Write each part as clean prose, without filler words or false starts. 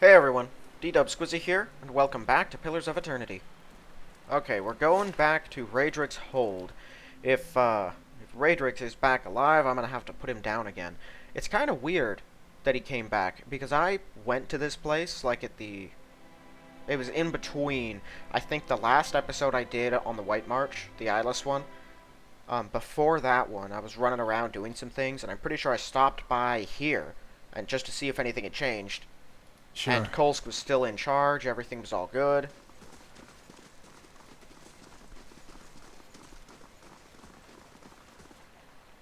Hey everyone, D-Dub Squizzy here, and welcome back to Pillars of Eternity. Okay, we're going back to Raedric's hold. If Raedric is back alive, I'm gonna have to put him down again. It's kind of weird that he came back, because I went to this place, it was in between, I think the last episode I did on the White March, the eyeless one. Before that one, I was running around doing some things, and I'm pretty sure I stopped by here, and just to see if anything had changed. Sure. And Kolsk was still in charge, everything was all good.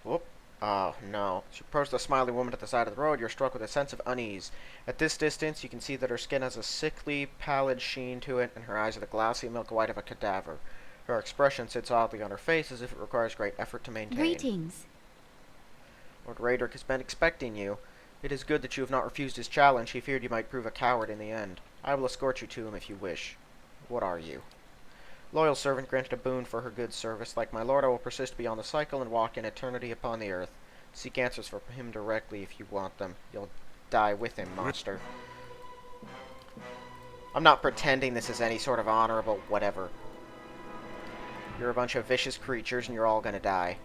Whoop. Oh, no. As you approach the smiling woman at the side of the road, you're struck with a sense of unease. At this distance, you can see that her skin has a sickly, pallid sheen to it, and her eyes are the glassy milk white of a cadaver. Her expression sits oddly on her face, as if it requires great effort to maintain. Greetings. Lord Raedric has been expecting you. It is good that you have not refused his challenge. He feared you might prove a coward in the end. I will escort you to him if you wish. What are you? Loyal servant granted a boon for her good service. Like my lord, I will persist beyond the cycle and walk in eternity upon the earth. Seek answers for him directly if you want them. You'll die with him, monster. I'm not pretending this is any sort of honorable whatever. You're a bunch of vicious creatures and you're all gonna die.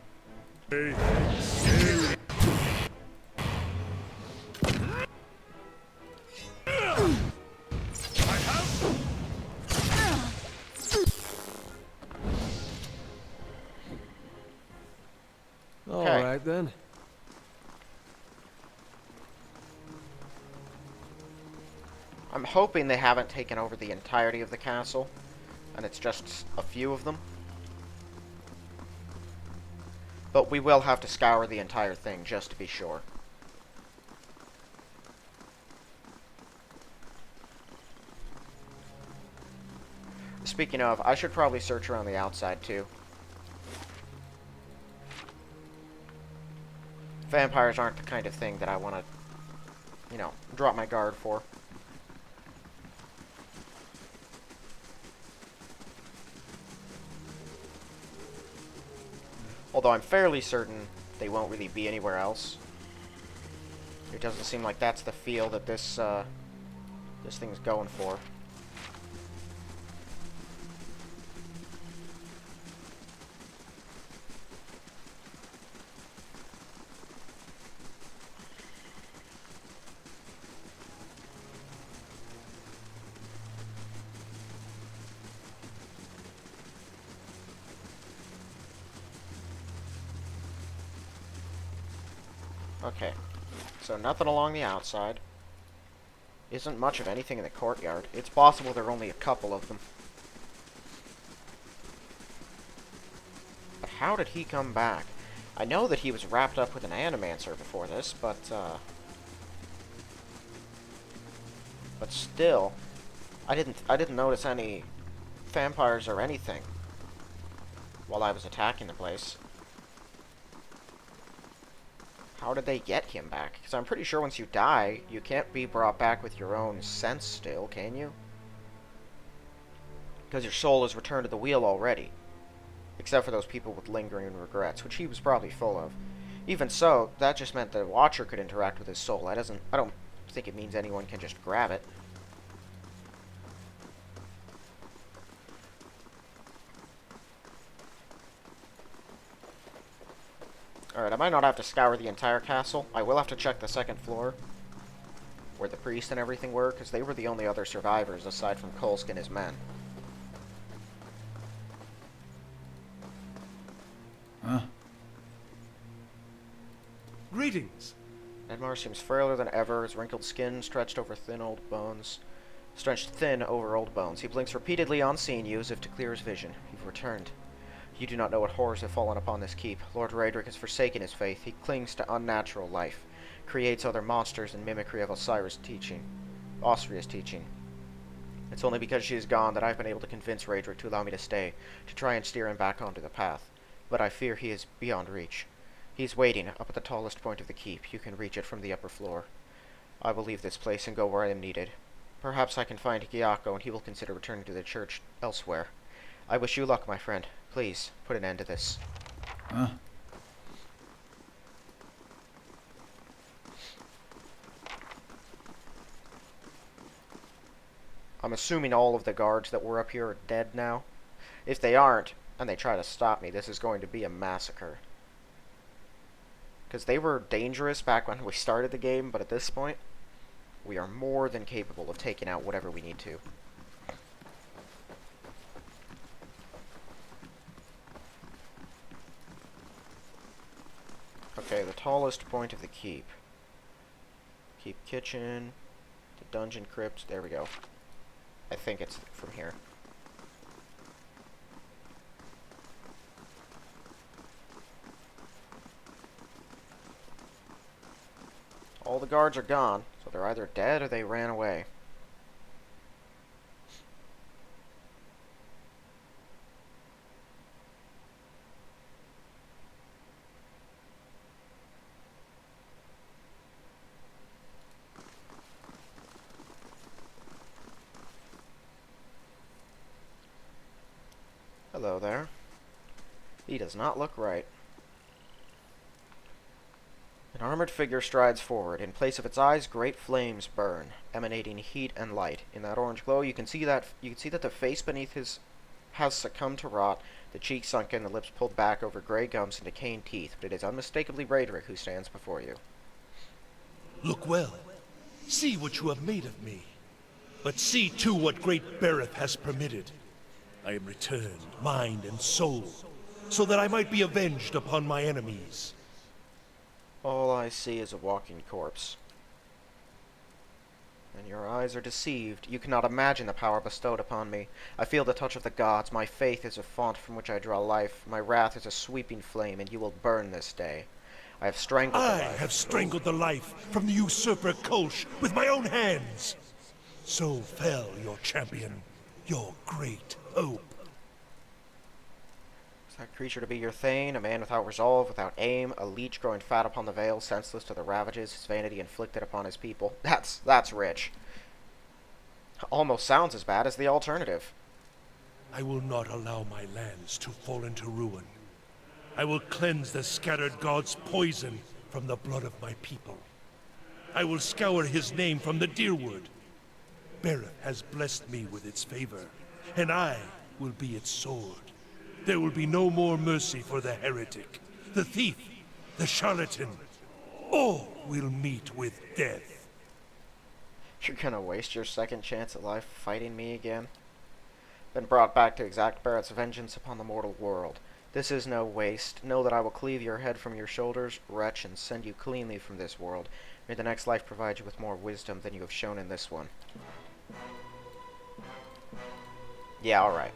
All right then. I'm hoping they haven't taken over the entirety of the castle, and it's just a few of them. But we will have to scour the entire thing, just to be sure. Speaking of, I should probably search around the outside, too. Vampires aren't the kind of thing that I want to, drop my guard for. Although I'm fairly certain they won't really be anywhere else. It doesn't seem like that's the feel that this thing's going for. Okay, so nothing along the outside. Isn't much of anything in the courtyard. It's possible there are only a couple of them. But how did he come back? I know that he was wrapped up with an animancer before this, but still, I didn't notice any vampires or anything while I was attacking the place. How did they get him back? Because I'm pretty sure once you die, you can't be brought back with your own sense still, can you? Because your soul is returned to the wheel already. Except for those people with lingering regrets, which he was probably full of. Even so, that just meant the Watcher could interact with his soul. I don't think it means anyone can just grab it. Alright, I might not have to scour the entire castle. I will have to check the second floor, where the priest and everything were, because they were the only other survivors aside from Kolsk and his men. Huh? Greetings. Edmar seems frailer than ever, his wrinkled skin stretched thin over old bones. He blinks repeatedly on seeing you as if to clear his vision. You've returned. You do not know what horrors have fallen upon this keep. Lord Raedric has forsaken his faith. He clings to unnatural life, creates other monsters in mimicry of Austria's teaching. It's only because she is gone that I've been able to convince Raedric to allow me to stay, to try and steer him back onto the path. But I fear he is beyond reach. He is waiting up at the tallest point of the keep. You can reach it from the upper floor. I will leave this place and go where I am needed. Perhaps I can find Gyako and he will consider returning to the church elsewhere. I wish you luck, my friend. Please, put an end to this. Huh? I'm assuming all of the guards that were up here are dead now. If they aren't, and they try to stop me, this is going to be a massacre. Because they were dangerous back when we started the game, but at this point, we are more than capable of taking out whatever we need to. Okay, the tallest point of the keep. Keep kitchen, the dungeon crypt, there we go. I think it's from here. All the guards are gone, so they're either dead or they ran away. Hello there. He does not look right. An armored figure strides forward. In place of its eyes, great flames burn, emanating heat and light. In that orange glow, you can see that the face beneath his has succumbed to rot, the cheeks sunken, the lips pulled back over gray gums and decaying teeth, but it is unmistakably Raedric who stands before you. Look well. See what you have made of me. But see too what great Bereth has permitted. I am returned, mind and soul, so that I might be avenged upon my enemies. All I see is a walking corpse. And your eyes are deceived. You cannot imagine the power bestowed upon me. I feel the touch of the gods. My faith is a font from which I draw life. My wrath is a sweeping flame, and you will burn this day. I have strangled the life. I have strangled the life from the usurper Kolsch with my own hands. So fell your champion, your great hope. Is that creature to be your Thane, a man without resolve, without aim, a leech growing fat upon the veil, senseless to the ravages his vanity inflicted upon his people? That's rich. Almost sounds as bad as the alternative. I will not allow my lands to fall into ruin. I will cleanse the scattered god's poison from the blood of my people. I will scour his name from the Deerwood. Bereth has blessed me with its favor, and I will be its sword. There will be no more mercy for the heretic, the thief, the charlatan. All will meet with death. You're gonna waste your second chance at life fighting me again? Been brought back to exact Barrett's vengeance upon the mortal world. This is no waste. Know that I will cleave your head from your shoulders, wretch, and send you cleanly from this world. May the next life provide you with more wisdom than you have shown in this one. Yeah, alright.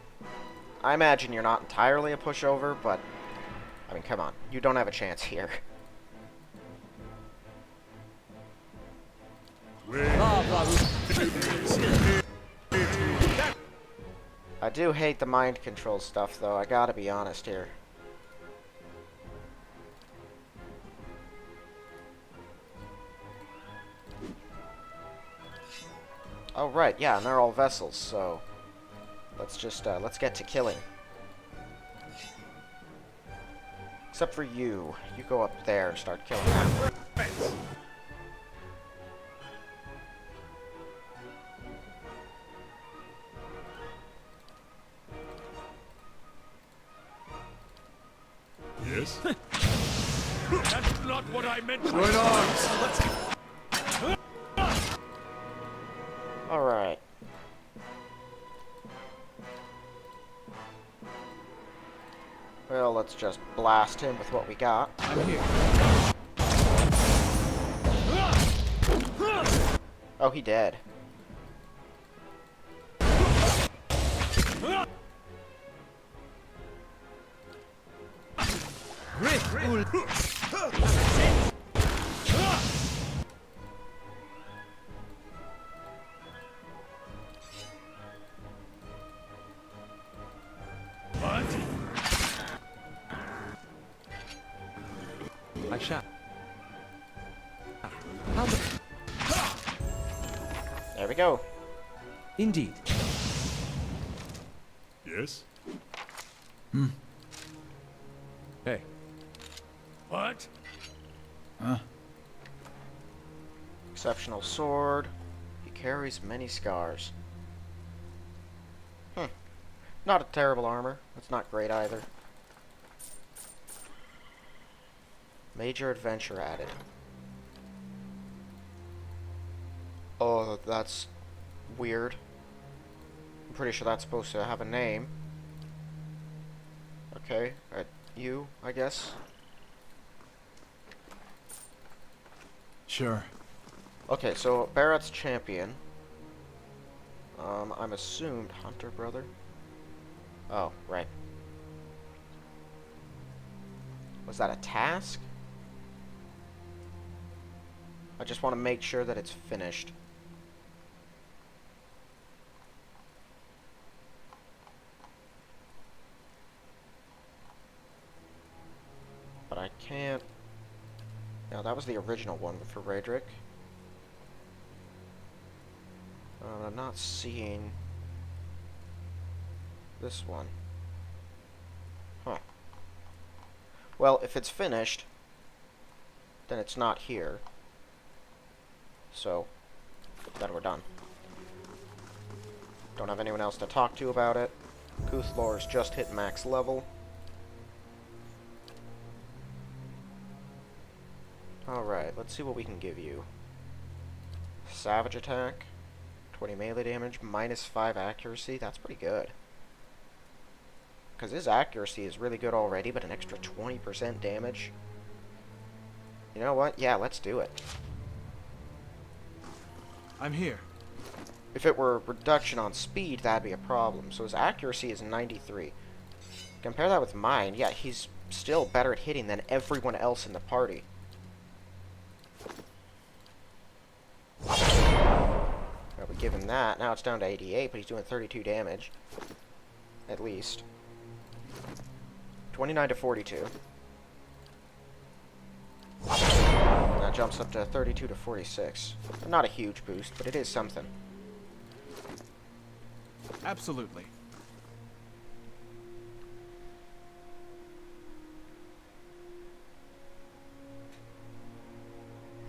I imagine you're not entirely a pushover, but... I mean, come on. You don't have a chance here. I do hate the mind control stuff, though. I gotta be honest here. Oh, right, yeah, and they're all vessels, so... Let's just, let's get to killing. Except for you. You go up there and start killing them. Yes? That's not what I meant. Join arms! Alright. Well, let's just blast him with what we got. I'm here. Oh, he dead. I shall. There we go. Indeed. Yes? Hey. What? Exceptional sword. He carries many scars. Not a terrible armor. It's not great either. Major adventure added. Oh, that's weird. I'm pretty sure that's supposed to have a name. Okay, you, I guess. Sure. Okay, so Barrett's champion. I'm assumed Hunter brother. Oh, right. Was that a task? I just want to make sure that it's finished. But I can't... No, that was the original one for Raedric. I'm not seeing this one. Huh. Well, if it's finished, then it's not here. So, then we're done. Don't have anyone else to talk to about it. Kuthlor's just hit max level. Alright, let's see what we can give you. Savage attack, 20 melee damage, -5 accuracy. That's pretty good. Because his accuracy is really good already, but an extra 20% damage. You know what? Yeah, let's do it. I'm here. If it were a reduction on speed, that'd be a problem. So his accuracy is 93. Compare that with mine. Yeah, he's still better at hitting than everyone else in the party. Well, we give him that. Now it's down to 88, but he's doing 32 damage. At least. 29 to 42. And that jumps up to 32 to 46. Not a huge boost, but it is something. Absolutely.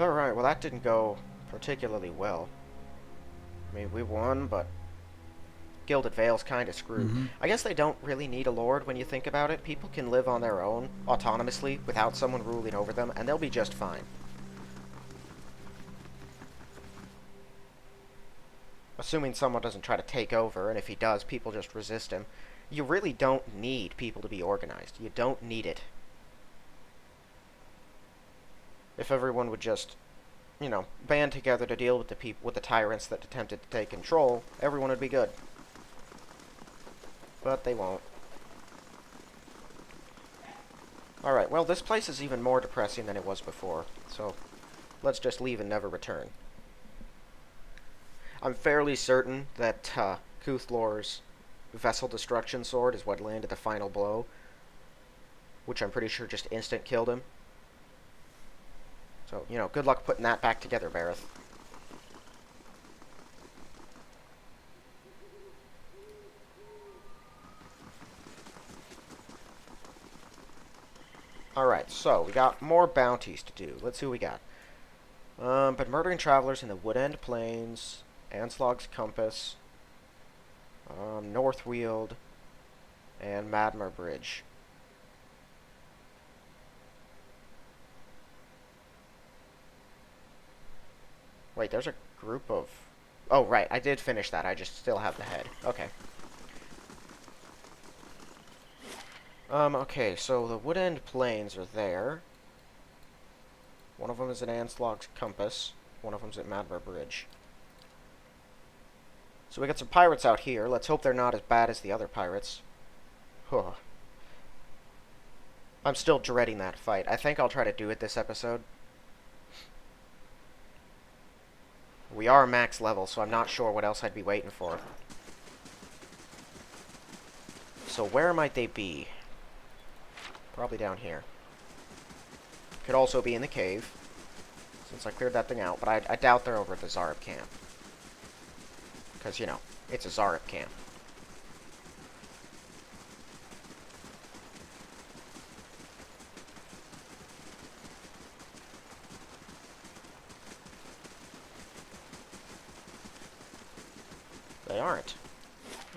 Alright, well that didn't go particularly well. I mean, we won, but Gilded Vale's kind of screwed. I guess they don't really need a lord when you think about it. People can live on their own, autonomously, without someone ruling over them, and they'll be just fine. Assuming someone doesn't try to take over, and if he does, people just resist him. You really don't need people to be organized. You don't need it. If everyone would just, you know, band together to deal with the tyrants that attempted to take control, everyone would be good. But they won't. Alright, well, this place is even more depressing than it was before, so let's just leave and never return. I'm fairly certain that Kuthlor's Vessel Destruction Sword is what landed the final blow, which I'm pretty sure just instant killed him. So, you know, good luck putting that back together, Bareth. Alright, so we got more bounties to do. Let's see what we got. But murdering travelers in the Woodend Plains, Anslog's Compass, Northweald, and Madmer Bridge. Wait, there's a group of... Oh, right, I did finish that. I just still have the head. Okay. Okay, so the Woodend Plains are there. One of them is at Anslog's Compass. One of them's at Madmer Bridge. So we got some pirates out here. Let's hope they're not as bad as the other pirates. Huh. I'm still dreading that fight. I think I'll try to do it this episode. We are max level, so I'm not sure what else I'd be waiting for. So where might they be? Probably down here. Could also be in the cave, since I cleared that thing out, but I doubt they're over at the Zarab camp. Because, you know, it's a Zarab camp. They aren't.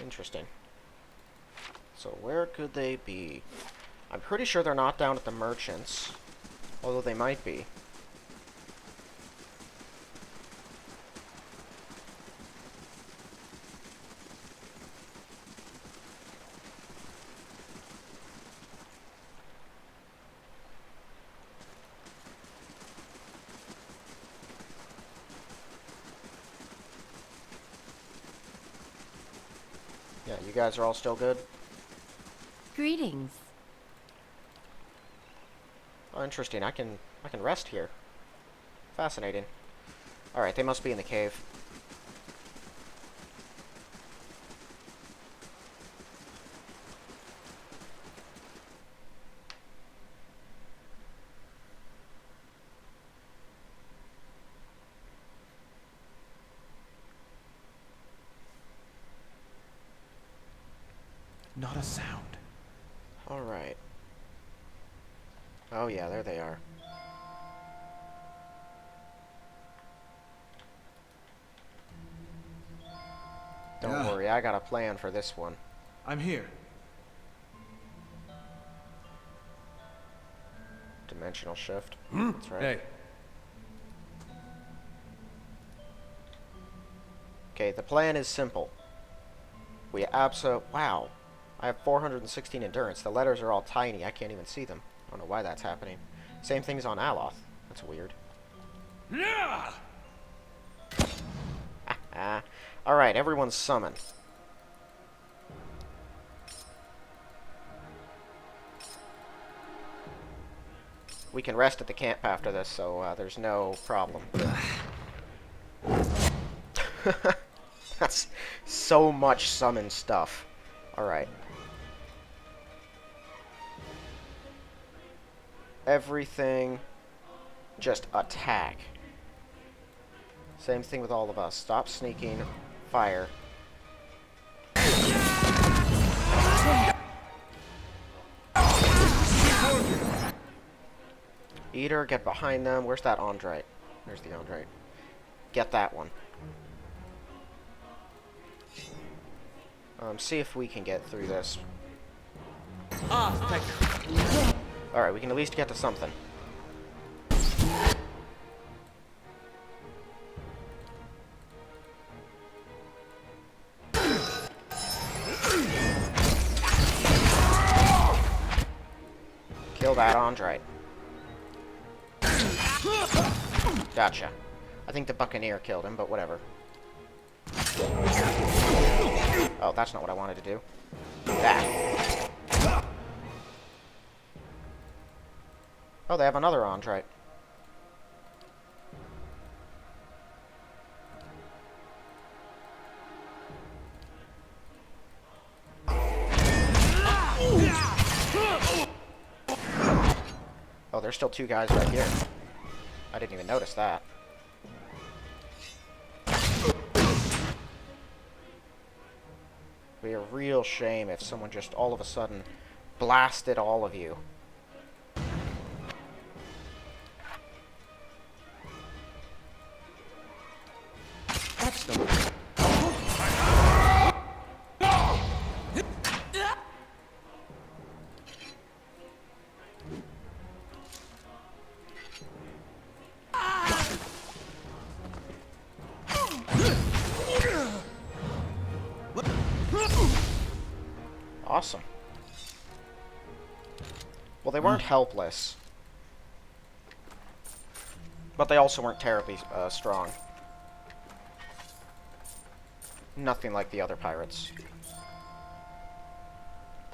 Interesting. So where could they be? I'm pretty sure they're not down at the merchants. Although they might be. Yeah, you guys are all still good? Greetings. Oh, interesting. I can rest here. Fascinating. Alright, they must be in the cave. Not a sound. Alright. Oh yeah, there they are. Don't worry, I got a plan for this one. I'm here. Dimensional shift. That's right. Hey, Okay, the plan is simple. Wow. I have 416 endurance. The letters are all tiny. I can't even see them. I don't know why that's happening. Same thing's on Aloth. That's weird. Yeah! Alright, everyone's summoned. We can rest at the camp after this, so there's no problem. That's so much summon stuff. Alright. Everything, just attack. Same thing with all of us. Stop sneaking. Fire. Eater, get behind them. Where's that Andrite? There's the Andrite. Get that one. See if we can get through this. Alright, we can at least get to something. Kill that Andrite. Gotcha. I think the Buccaneer killed him, but whatever. Oh, that's not what I wanted to do. That. Oh, they have another Andrite. Oh, there's still two guys right here. I didn't even notice that. It'd be a real shame if someone just all of a sudden blasted all of you. That's the move. Awesome. Well, they weren't helpless. But they also weren't terribly strong. Nothing like the other pirates.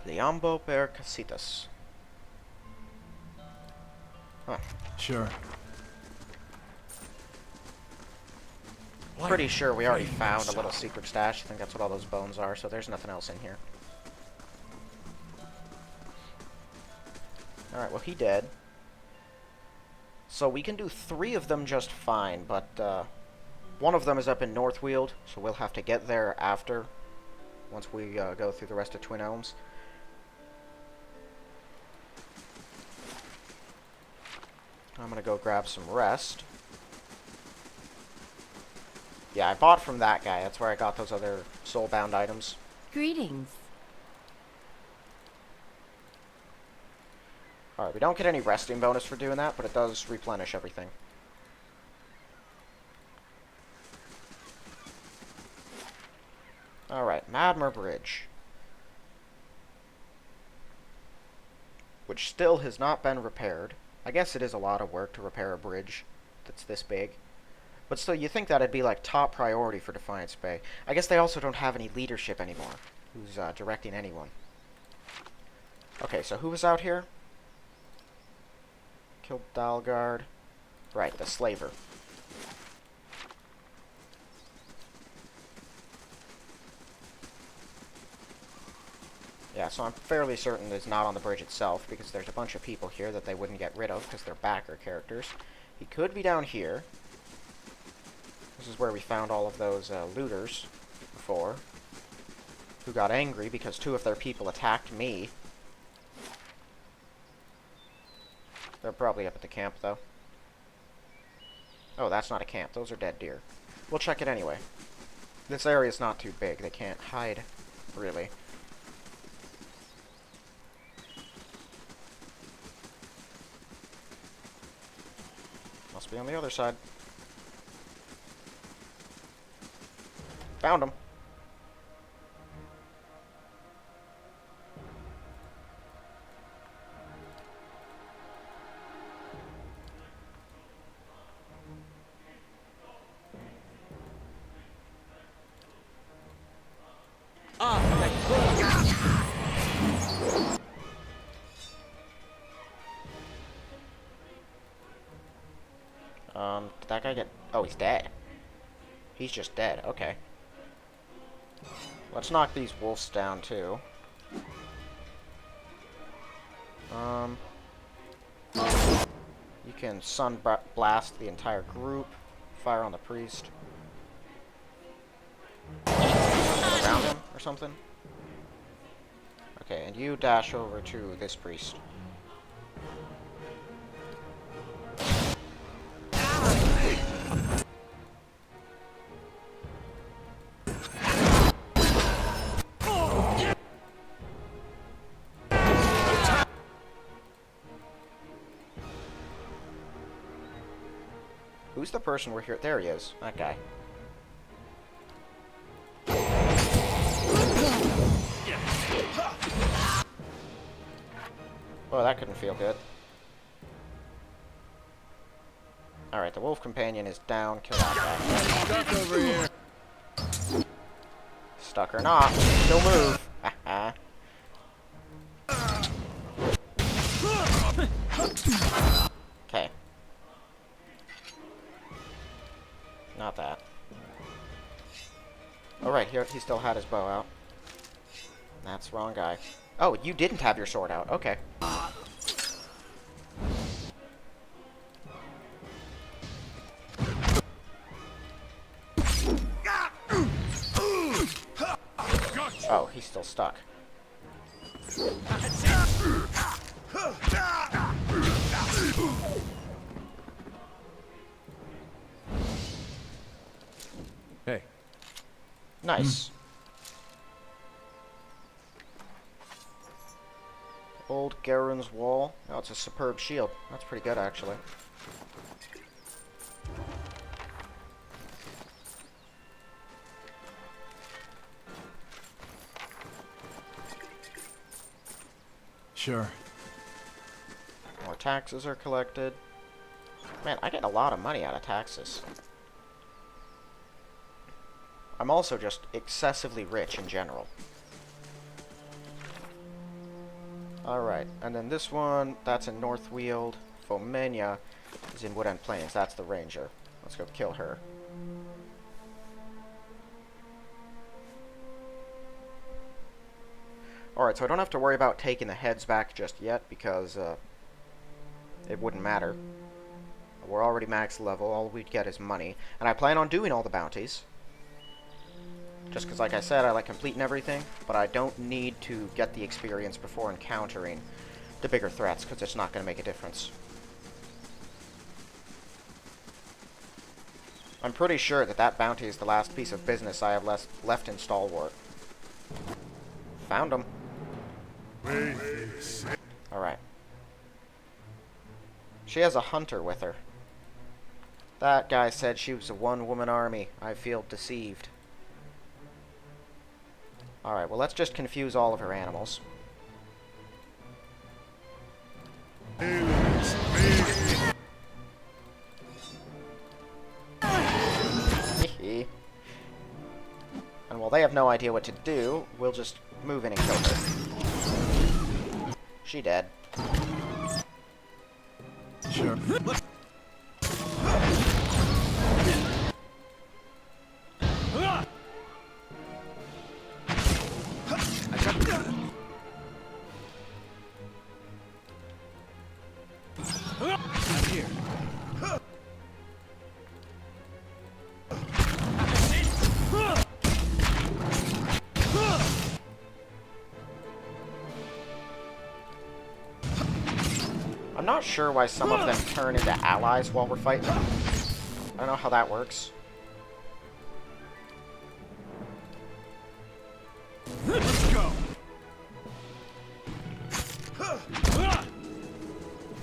Liambo per casitas. Huh. Sure. Pretty sure we already found a little secret stash. I think that's what all those bones are, so there's nothing else in here. Alright, well, he dead. So we can do 3 of them just fine, but one of them is up in Northweald, so we'll have to get there after, once we go through the rest of Twin Elms. I'm gonna go grab some rest. Yeah, I bought from that guy. That's where I got those other soul-bound items. Greetings. Alright, we don't get any resting bonus for doing that, but it does replenish everything. Alright, Madmer Bridge. Which still has not been repaired. I guess it is a lot of work to repair a bridge that's this big. But still, you think that'd be like top priority for Defiance Bay. I guess they also don't have any leadership anymore. Who's directing anyone. Okay, so who was out here? Killed Dalgard. Right, the Slaver. Yeah, so I'm fairly certain it's not on the bridge itself, because there's a bunch of people here that they wouldn't get rid of, because they're backer characters. He could be down here. This is where we found all of those looters before, who got angry because 2 of their people attacked me. They're probably up at the camp, though. Oh, that's not a camp. Those are dead deer. We'll check it anyway. This area's not too big. They can't hide, really. Must be on the other side. Found him. Did that guy get... Oh, he's dead. He's just dead. Okay. Let's knock these wolves down, too. You can sun blast the entire group. Fire on the priest. Around him, or something. Okay, and you dash over to this priest. Who's the person we're here? There he is. That guy. Oh, that couldn't feel good. Alright, the wolf companion is down. Kill that guy. Stuck over here. Stuck or not, still move. Okay. Not that. Oh, right, here he still had his bow out. That's the wrong guy. Oh, you didn't have your sword out. Okay. Oh, he's still stuck. Hey. Nice. Old Garen's Wall. Oh, it's a superb shield. That's pretty good, actually. Sure. More taxes are collected. Man, I get a lot of money out of taxes. I'm also just excessively rich in general. Alright, and then this one, that's in Northweald. Fomenia is in Woodend Plains. That's the ranger. Let's go kill her. Alright, so I don't have to worry about taking the heads back just yet, because it wouldn't matter. We're already max level, all we'd get is money. And I plan on doing all the bounties. Just because, like I said, I like completing everything, but I don't need to get the experience before encountering the bigger threats, because it's not going to make a difference. I'm pretty sure that that bounty is the last piece of business I have left in Stalwart. Found him. Alright. She has a hunter with her. That guy said she was a one-woman army. I feel deceived. Alright, well, let's just confuse all of her animals. And while they have no idea what to do, we'll just move in and kill her. She dead. Sure. I'm here. I'm not sure why some of them turn into allies while we're fighting. I don't know how that works. Let's go.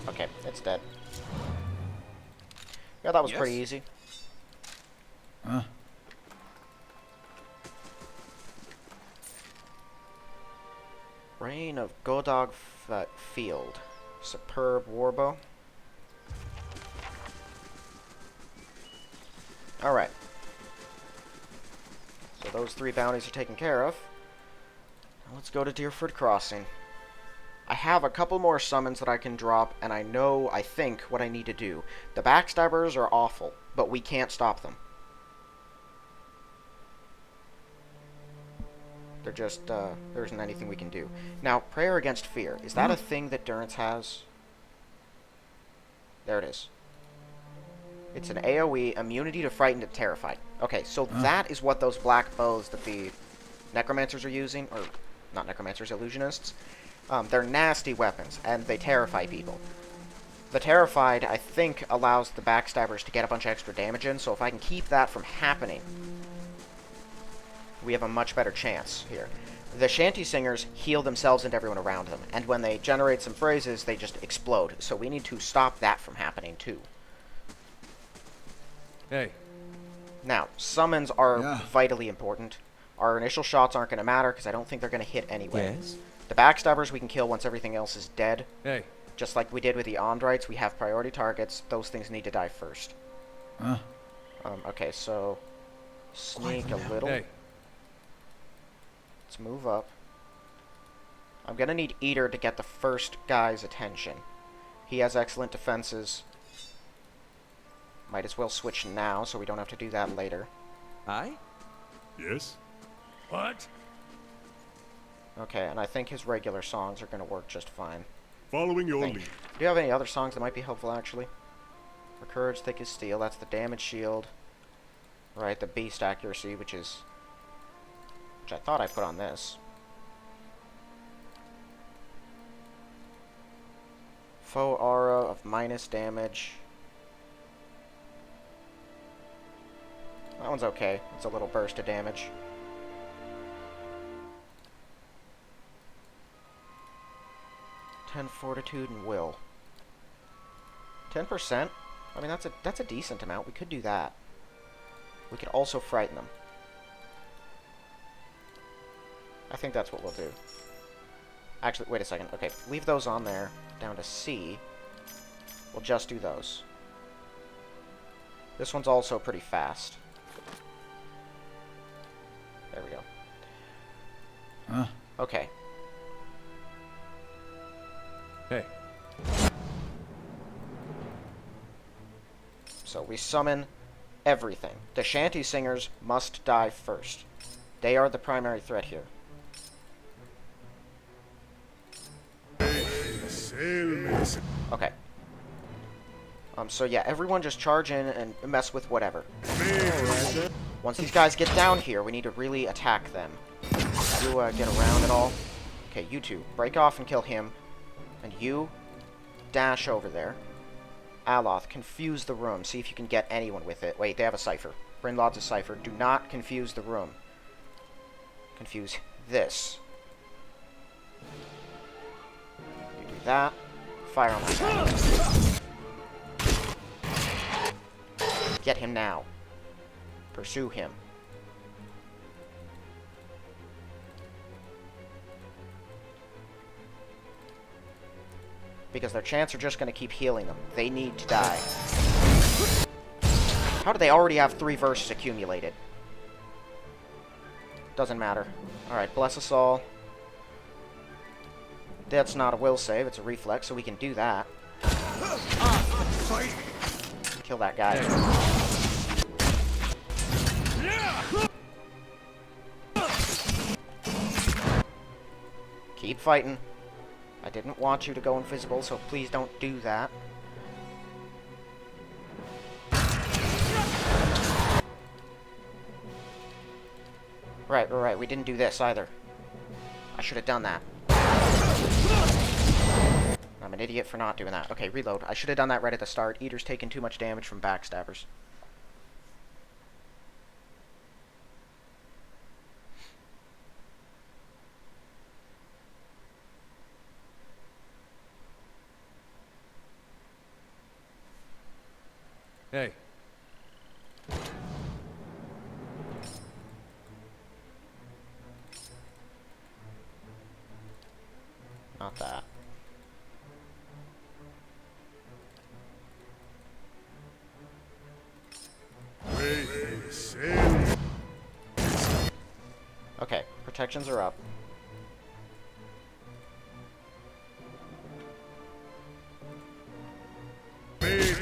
Okay, it's dead. Yeah, that was Yes? pretty easy. Huh? Reign of Godog Field. Superb warbow. Alright. So those 3 bounties are taken care of. Now let's go to Deerford Crossing. I have a couple more summons that I can drop, and I think, what I need to do. The backstabbers are awful, but we can't stop them. They're just, there isn't anything we can do. Now, Prayer Against Fear. Is that a thing that Durance has? There it is. It's an AoE, immunity to frightened and terrified. Okay, so that is what those black bows that the necromancers are using, or not necromancers, illusionists. They're nasty weapons, and they terrify people. The terrified, I think, allows the backstabbers to get a bunch of extra damage in, so if I can keep that from happening, we have a much better chance here. The shanty singers heal themselves and everyone around them, and when they generate some phrases, they just explode. So we need to stop that from happening, too. Hey. Now, summons are Yeah. vitally important. Our initial shots aren't going to matter, because I don't think they're going to hit anyway. Yes? The backstabbers we can kill once everything else is dead. Hey. Just like we did with the Ondrites, we have priority targets. Those things need to die first. Huh? Okay, so sneak a little. Hey. Let's move up. I'm gonna need Eater to get the first guy's attention. He has excellent defenses. Might as well switch now, so we don't have to do that later. I? Yes? What? Okay, and I think his regular songs are gonna work just fine. Following your Thank you. Do you have any other songs that might be helpful, actually? For Courage, Thick as Steel, that's the damage shield. Right, the Beast Accuracy, which I thought I put on this. Faux Aura of minus damage. That one's okay. It's a little burst of damage. Fortitude and Will. 10%? I mean, that's a decent amount. We could do that. We could also frighten them. I think that's what we'll do. Actually, wait a second. Okay, leave those on there. Down to C. We'll just do those. This one's also pretty fast. There we go. Huh? Okay. Hey. So we summon everything. The shanty singers must die first. They are the primary threat here. Okay. So yeah, everyone just charge in and mess with whatever. Once these guys get down here, we need to really attack them. You get around at all? Okay, you two, break off and kill him. And you, dash over there. Aloth, confuse the room. See if you can get anyone with it. Wait, they have a cipher. Brynlaud's a cipher. Do not confuse the room. Confuse this. You do that. Fire on that guy. Get him now. Pursue him. Because their chants are just going to keep healing them. They need to die. How do they already have 3 verses accumulated? Doesn't matter. Alright, bless us all. That's not a will save, it's a reflex, so we can do that. Kill that guy. Keep fighting. I didn't want you to go invisible, so please don't do that. Right, we didn't do this either. I should have done that. I'm an idiot for not doing that. Okay, reload. I should have done that right at the start. Eater's taking too much damage from backstabbers. Hey. Not that. Okay, protections are up. These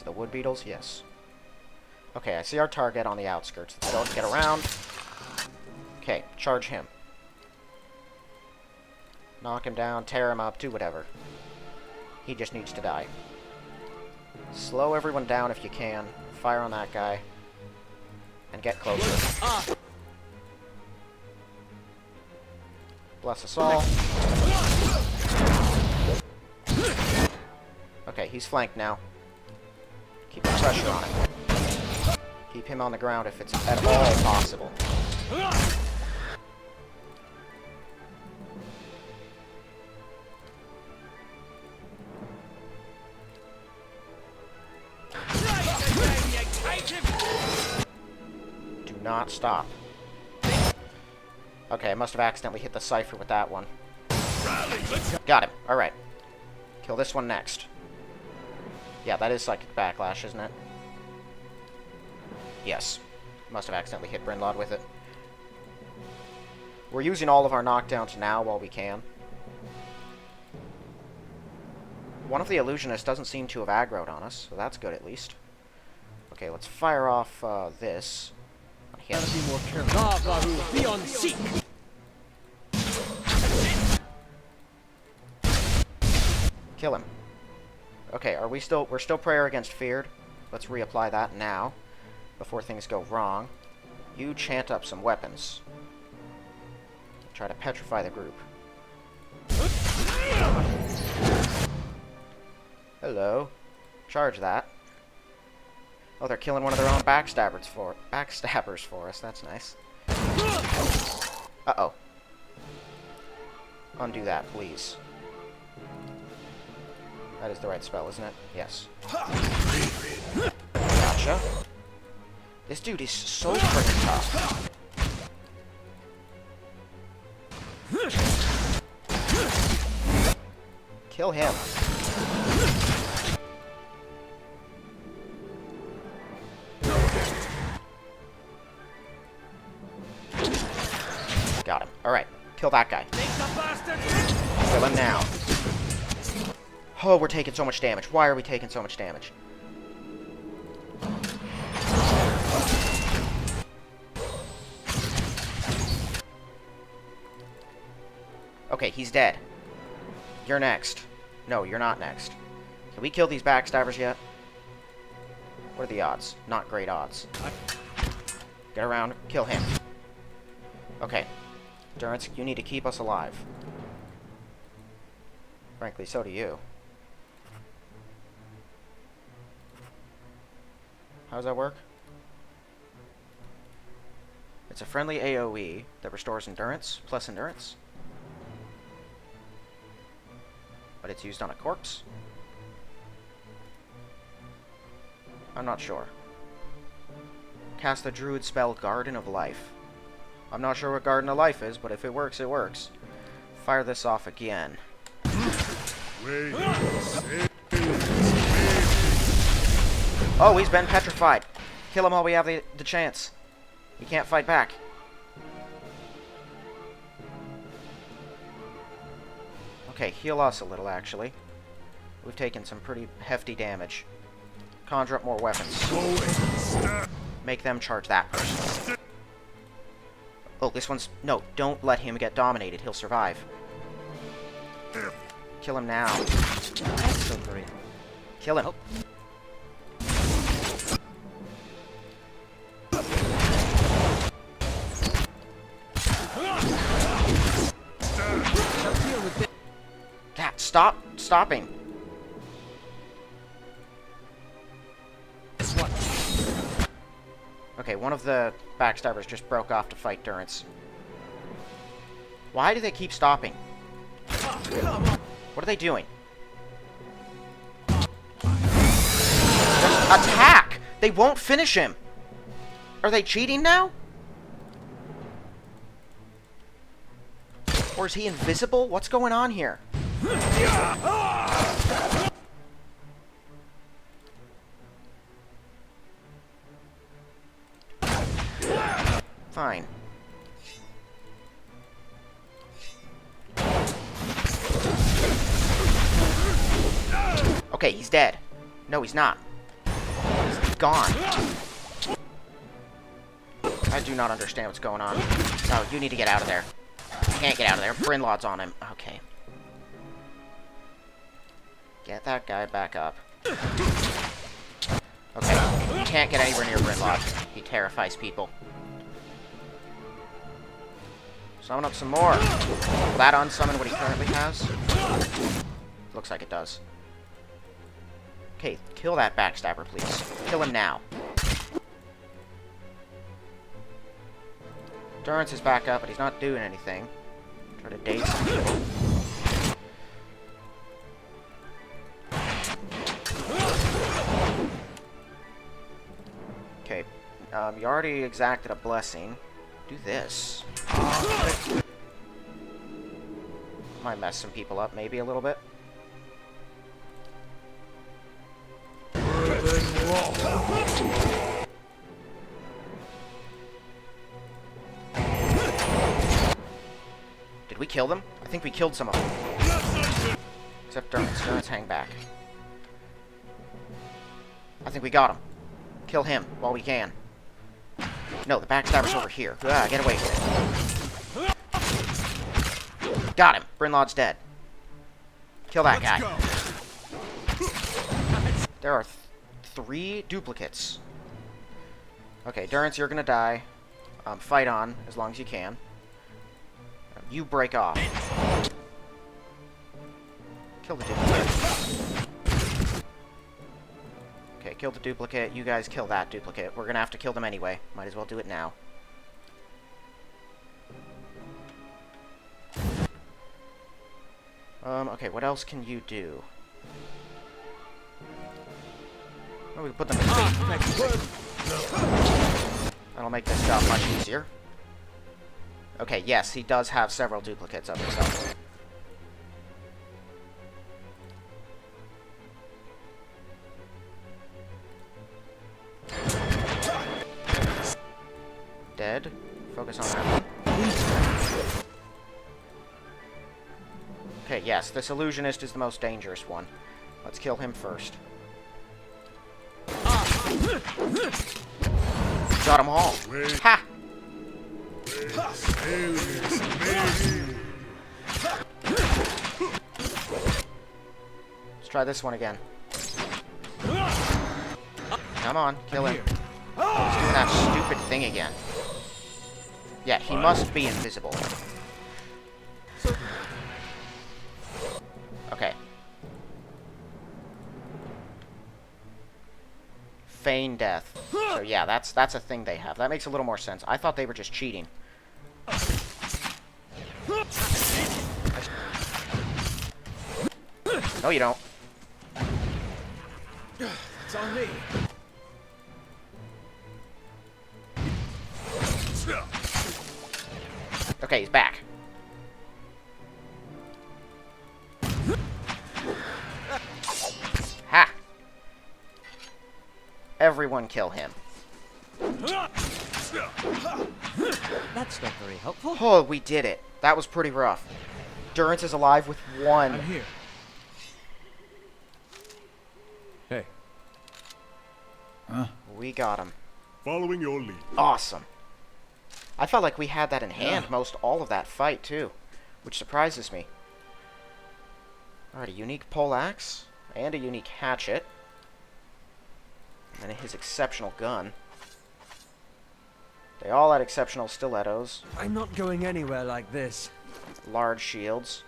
are the wood beetles? Yes. Okay, I see our target on the outskirts. Let's get around. Okay, charge him. Knock him down, tear him up, do whatever. He just needs to die. Slow everyone down if you can. Fire on that guy. And get closer. Bless us all. Okay, he's flanked now. Keep the pressure on him. Keep him on the ground if it's at all possible. Do not stop. Okay, I must have accidentally hit the cipher with that one. Got him. Alright. Kill this one next. Yeah, that is psychic backlash, isn't it? Yes. Must have accidentally hit Brynlod with it. We're using all of our knockdowns now while we can. One of the illusionists doesn't seem to have aggroed on us, so that's good at least. Okay, let's fire off this on him. Kill him. Okay, we're still prayer against feared. Let's reapply that now, before things go wrong. You chant up some weapons. Try to petrify the group. Hello. Charge that. Oh, they're killing one of their own backstabbers for us. That's nice. Uh-oh. Undo that, please. That is the right spell, isn't it? Yes. Gotcha. This dude is so freaking tough. Kill him. Got him. Alright. Kill that guy. Kill him now. Oh, we're taking so much damage. Why are we taking so much damage? Okay, he's dead. You're next. No, you're not next. Can we kill these backstabbers yet? What are the odds? Not great odds. Get around. Kill him. Okay. Durance, you need to keep us alive. Frankly, so do you. How does that work? It's a friendly AoE that restores endurance, plus endurance. But it's used on a corpse. I'm not sure. Cast the druid spell Garden of Life. I'm not sure what Garden of Life is, but if it works, it works. Fire this off again. Oh, he's been petrified. Kill him while we have the chance. He can't fight back. Okay, heal us a little, actually. We've taken some pretty hefty damage. Conjure up more weapons. Make them charge that person. Oh, this one's... No, don't let him get dominated. He'll survive. Kill him now. That's so great. Kill him. Cat, stop stopping. Okay, one of the backstabbers just broke off to fight Durance. Why do they keep stopping? What are they doing? Just attack! They won't finish him! Are they cheating now? Or is he invisible? What's going on here? Fine. Okay, he's dead. No, he's not. He's gone. I do not understand what's going on. Oh, you need to get out of there. You can't get out of there. Brinlod's on him. Okay. Get that guy back up. Okay. You can't get anywhere near Brinlod. He terrifies people. Summon up some more. Will that unsummon what he currently has? Looks like it does. Okay, kill that backstabber, please. Kill him now. Durance is back up, but he's not doing anything. Try to daze some people. Okay, you already exacted a blessing. Do this. Might mess some people up, maybe a little bit. Did we kill them? I think we killed some of them. Except Durance. Durance, hang back. I think we got him. Kill him while we can. No, the backstabber's over here. Ah, get away from it. Got him. Brinlod's dead. Kill that guy. There are 3 duplicates. Okay, Durance, you're gonna die. Fight on, as long as you can. You break off. Kill the duplicate. Okay, kill the duplicate. You guys kill that duplicate. We're gonna have to kill them anyway. Might as well do it now. Okay, what else can you do? Oh, we can put them to sleep. That'll make this job much easier. Okay, yes, he does have several duplicates of himself. Dead. Focus on that one. Okay, yes, this illusionist is the most dangerous one. Let's kill him first. Got them all. Ha! Let's try this one again. Come on, kill him. Oh, he's doing that stupid thing again. Yeah, he must be invisible. Okay. Feign death. So yeah, that's a thing they have. That makes a little more sense. I thought they were just cheating. No, you don't. It's on me. Okay, he's back. Ha! Everyone kill him. That's not very helpful. Oh, we did it. That was pretty rough. Durance is alive with one. I'm here. Hey. We got him. Following your lead. Awesome. I felt like we had that in hand most all of that fight, too. Which surprises me. Alright, a unique poleaxe. And a unique hatchet. And then his exceptional gun. They all had exceptional stilettos. I'm not going anywhere like this. Large shields.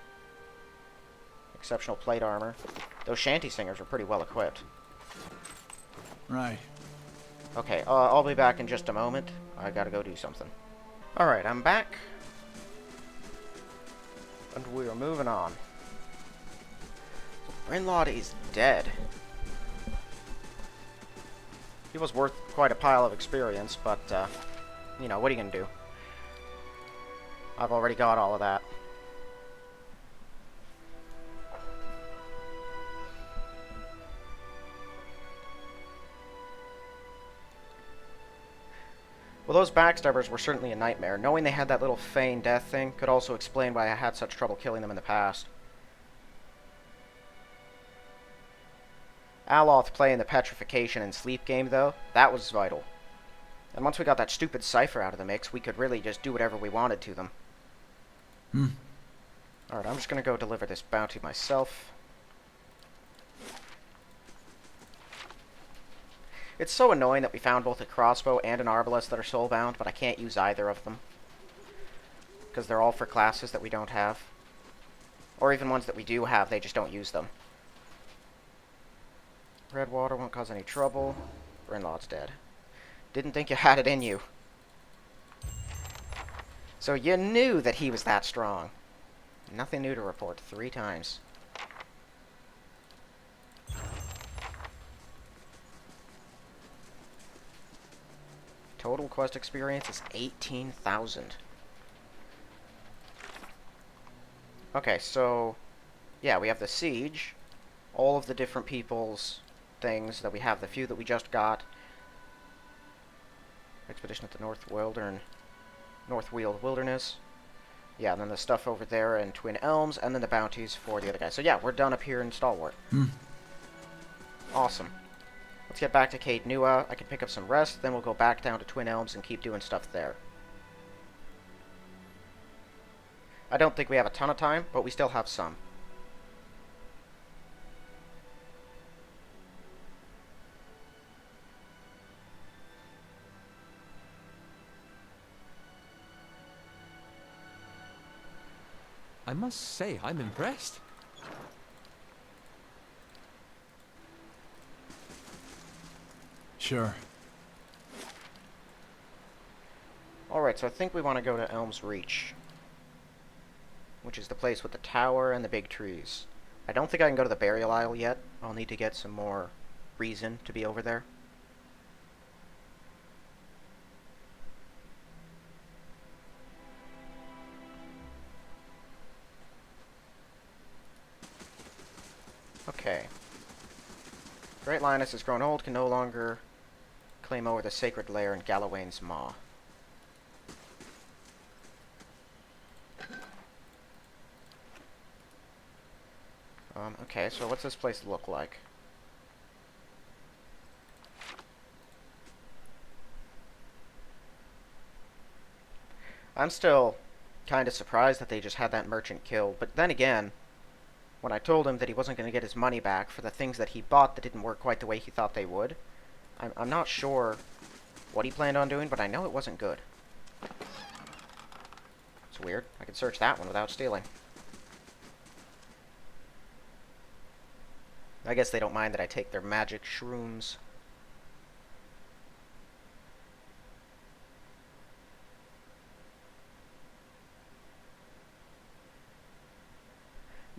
Exceptional plate armor. Those shanty singers were pretty well equipped. Right. Okay, I'll be back in just a moment. I gotta go do something. Alright, I'm back. And we are moving on. Brinlod is dead. He was worth quite a pile of experience, but, you know, what are you gonna do? I've already got all of that. Well, those backstabbers were certainly a nightmare. Knowing they had that little feign death thing could also explain why I had such trouble killing them in the past. Aloth playing the petrification and sleep game, though, that was vital. And once we got that stupid cipher out of the mix, we could really just do whatever we wanted to them. Alright, I'm just gonna go deliver this bounty myself. It's so annoying that we found both a crossbow and an arbalest that are soulbound, but I can't use either of them. Because they're all for classes that we don't have. Or even ones that we do have, they just don't use them. Red water won't cause any trouble. Brinlod's dead. Didn't think you had it in you. So you knew that he was that strong. Nothing new to report 3 times. Total quest experience is 18,000. Okay, so yeah, we have the siege, all of the different people's things that we have, the few that we just got. Expedition at the North Weald Wilderness. Yeah, and then the stuff over there in Twin Elms, and then the bounties for the other guys. So yeah, we're done up here in Stalwart. Awesome. Let's get back to Caed Nua. I can pick up some rest, then we'll go back down to Twin Elms and keep doing stuff there. I don't think we have a ton of time, but we still have some. I must say, I'm impressed. Sure. Alright, so I think we want to go to Elm's Reach, which is the place with the tower and the big trees. I don't think I can go to the Burial Isle yet. I'll need to get some more reason to be over there. Okay. Great Lioness has grown old, can no longer claim over the sacred lair in Gallowayne's Maw. Okay, so what's this place look like? I'm still kind of surprised that they just had that merchant killed, but then again, when I told him that he wasn't going to get his money back for the things that he bought that didn't work quite the way he thought they would, I'm not sure what he planned on doing, but I know it wasn't good. It's weird. I could search that one without stealing. I guess they don't mind that I take their magic shrooms.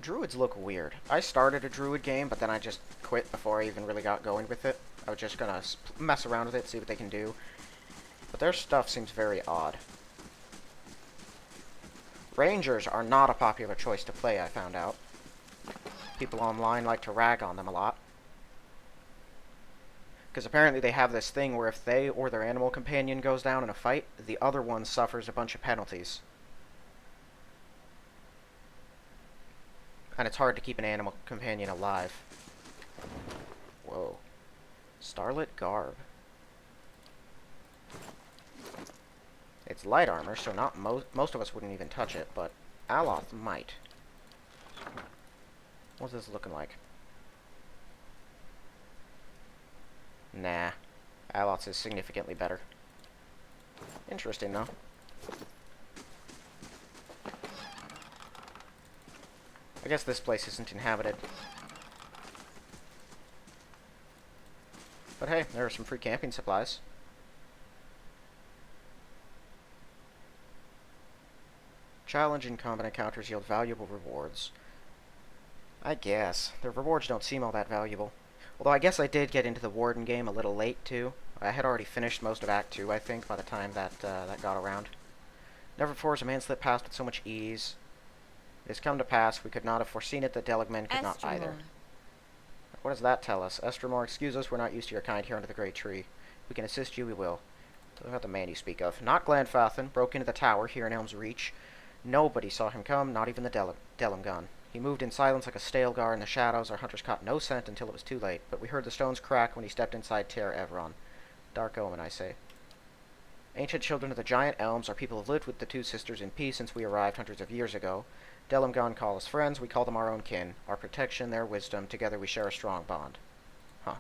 Druids look weird. I started a druid game, but then I just quit before I even really got going with it. I was just gonna mess around with it, see what they can do. But their stuff seems very odd. Rangers are not a popular choice to play, I found out. People online like to rag on them a lot. Because apparently they have this thing where if they or their animal companion goes down in a fight, the other one suffers a bunch of penalties. And it's hard to keep an animal companion alive. Whoa. Starlit garb. It's light armor, so not most of us wouldn't even touch it, but Aloth might. What's this looking like? Nah. Aloth's is significantly better. Interesting, though. I guess this place isn't inhabited. But hey, there are some free camping supplies. Challenging combat encounters yield valuable rewards. I guess. The rewards don't seem all that valuable. Although I guess I did get into the Warden game a little late, too. I had already finished most of Act 2, I think, by the time that got around. Never before has a man slipped past with so much ease. It has come to pass, we could not have foreseen it, that Deligmen could not either. What does that tell us? Estremor, excuse us, we're not used to your kind here under the great tree. If we can assist you, we will. What about the man you speak of? Not Glanfathan, broke into the tower here in Elm's Reach. Nobody saw him come, not even the Delimgon. He moved in silence like a Stalgar in the shadows. Our hunters caught no scent until it was too late, but we heard the stones crack when he stepped inside Ter Everon. Dark omen, I say. Ancient children of the giant elms, our people have lived with the two sisters in peace since we arrived hundreds of years ago. Delimgon call us friends, we call them our own kin. Our protection, their wisdom, together we share a strong bond. Huh.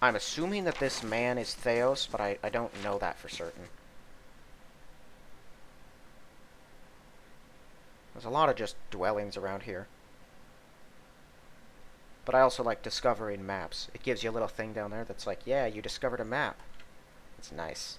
I'm assuming that this man is Theos, but I don't know that for certain. There's a lot of just dwellings around here. But I also like discovering maps. It gives you a little thing down there that's like, yeah, you discovered a map. It's nice.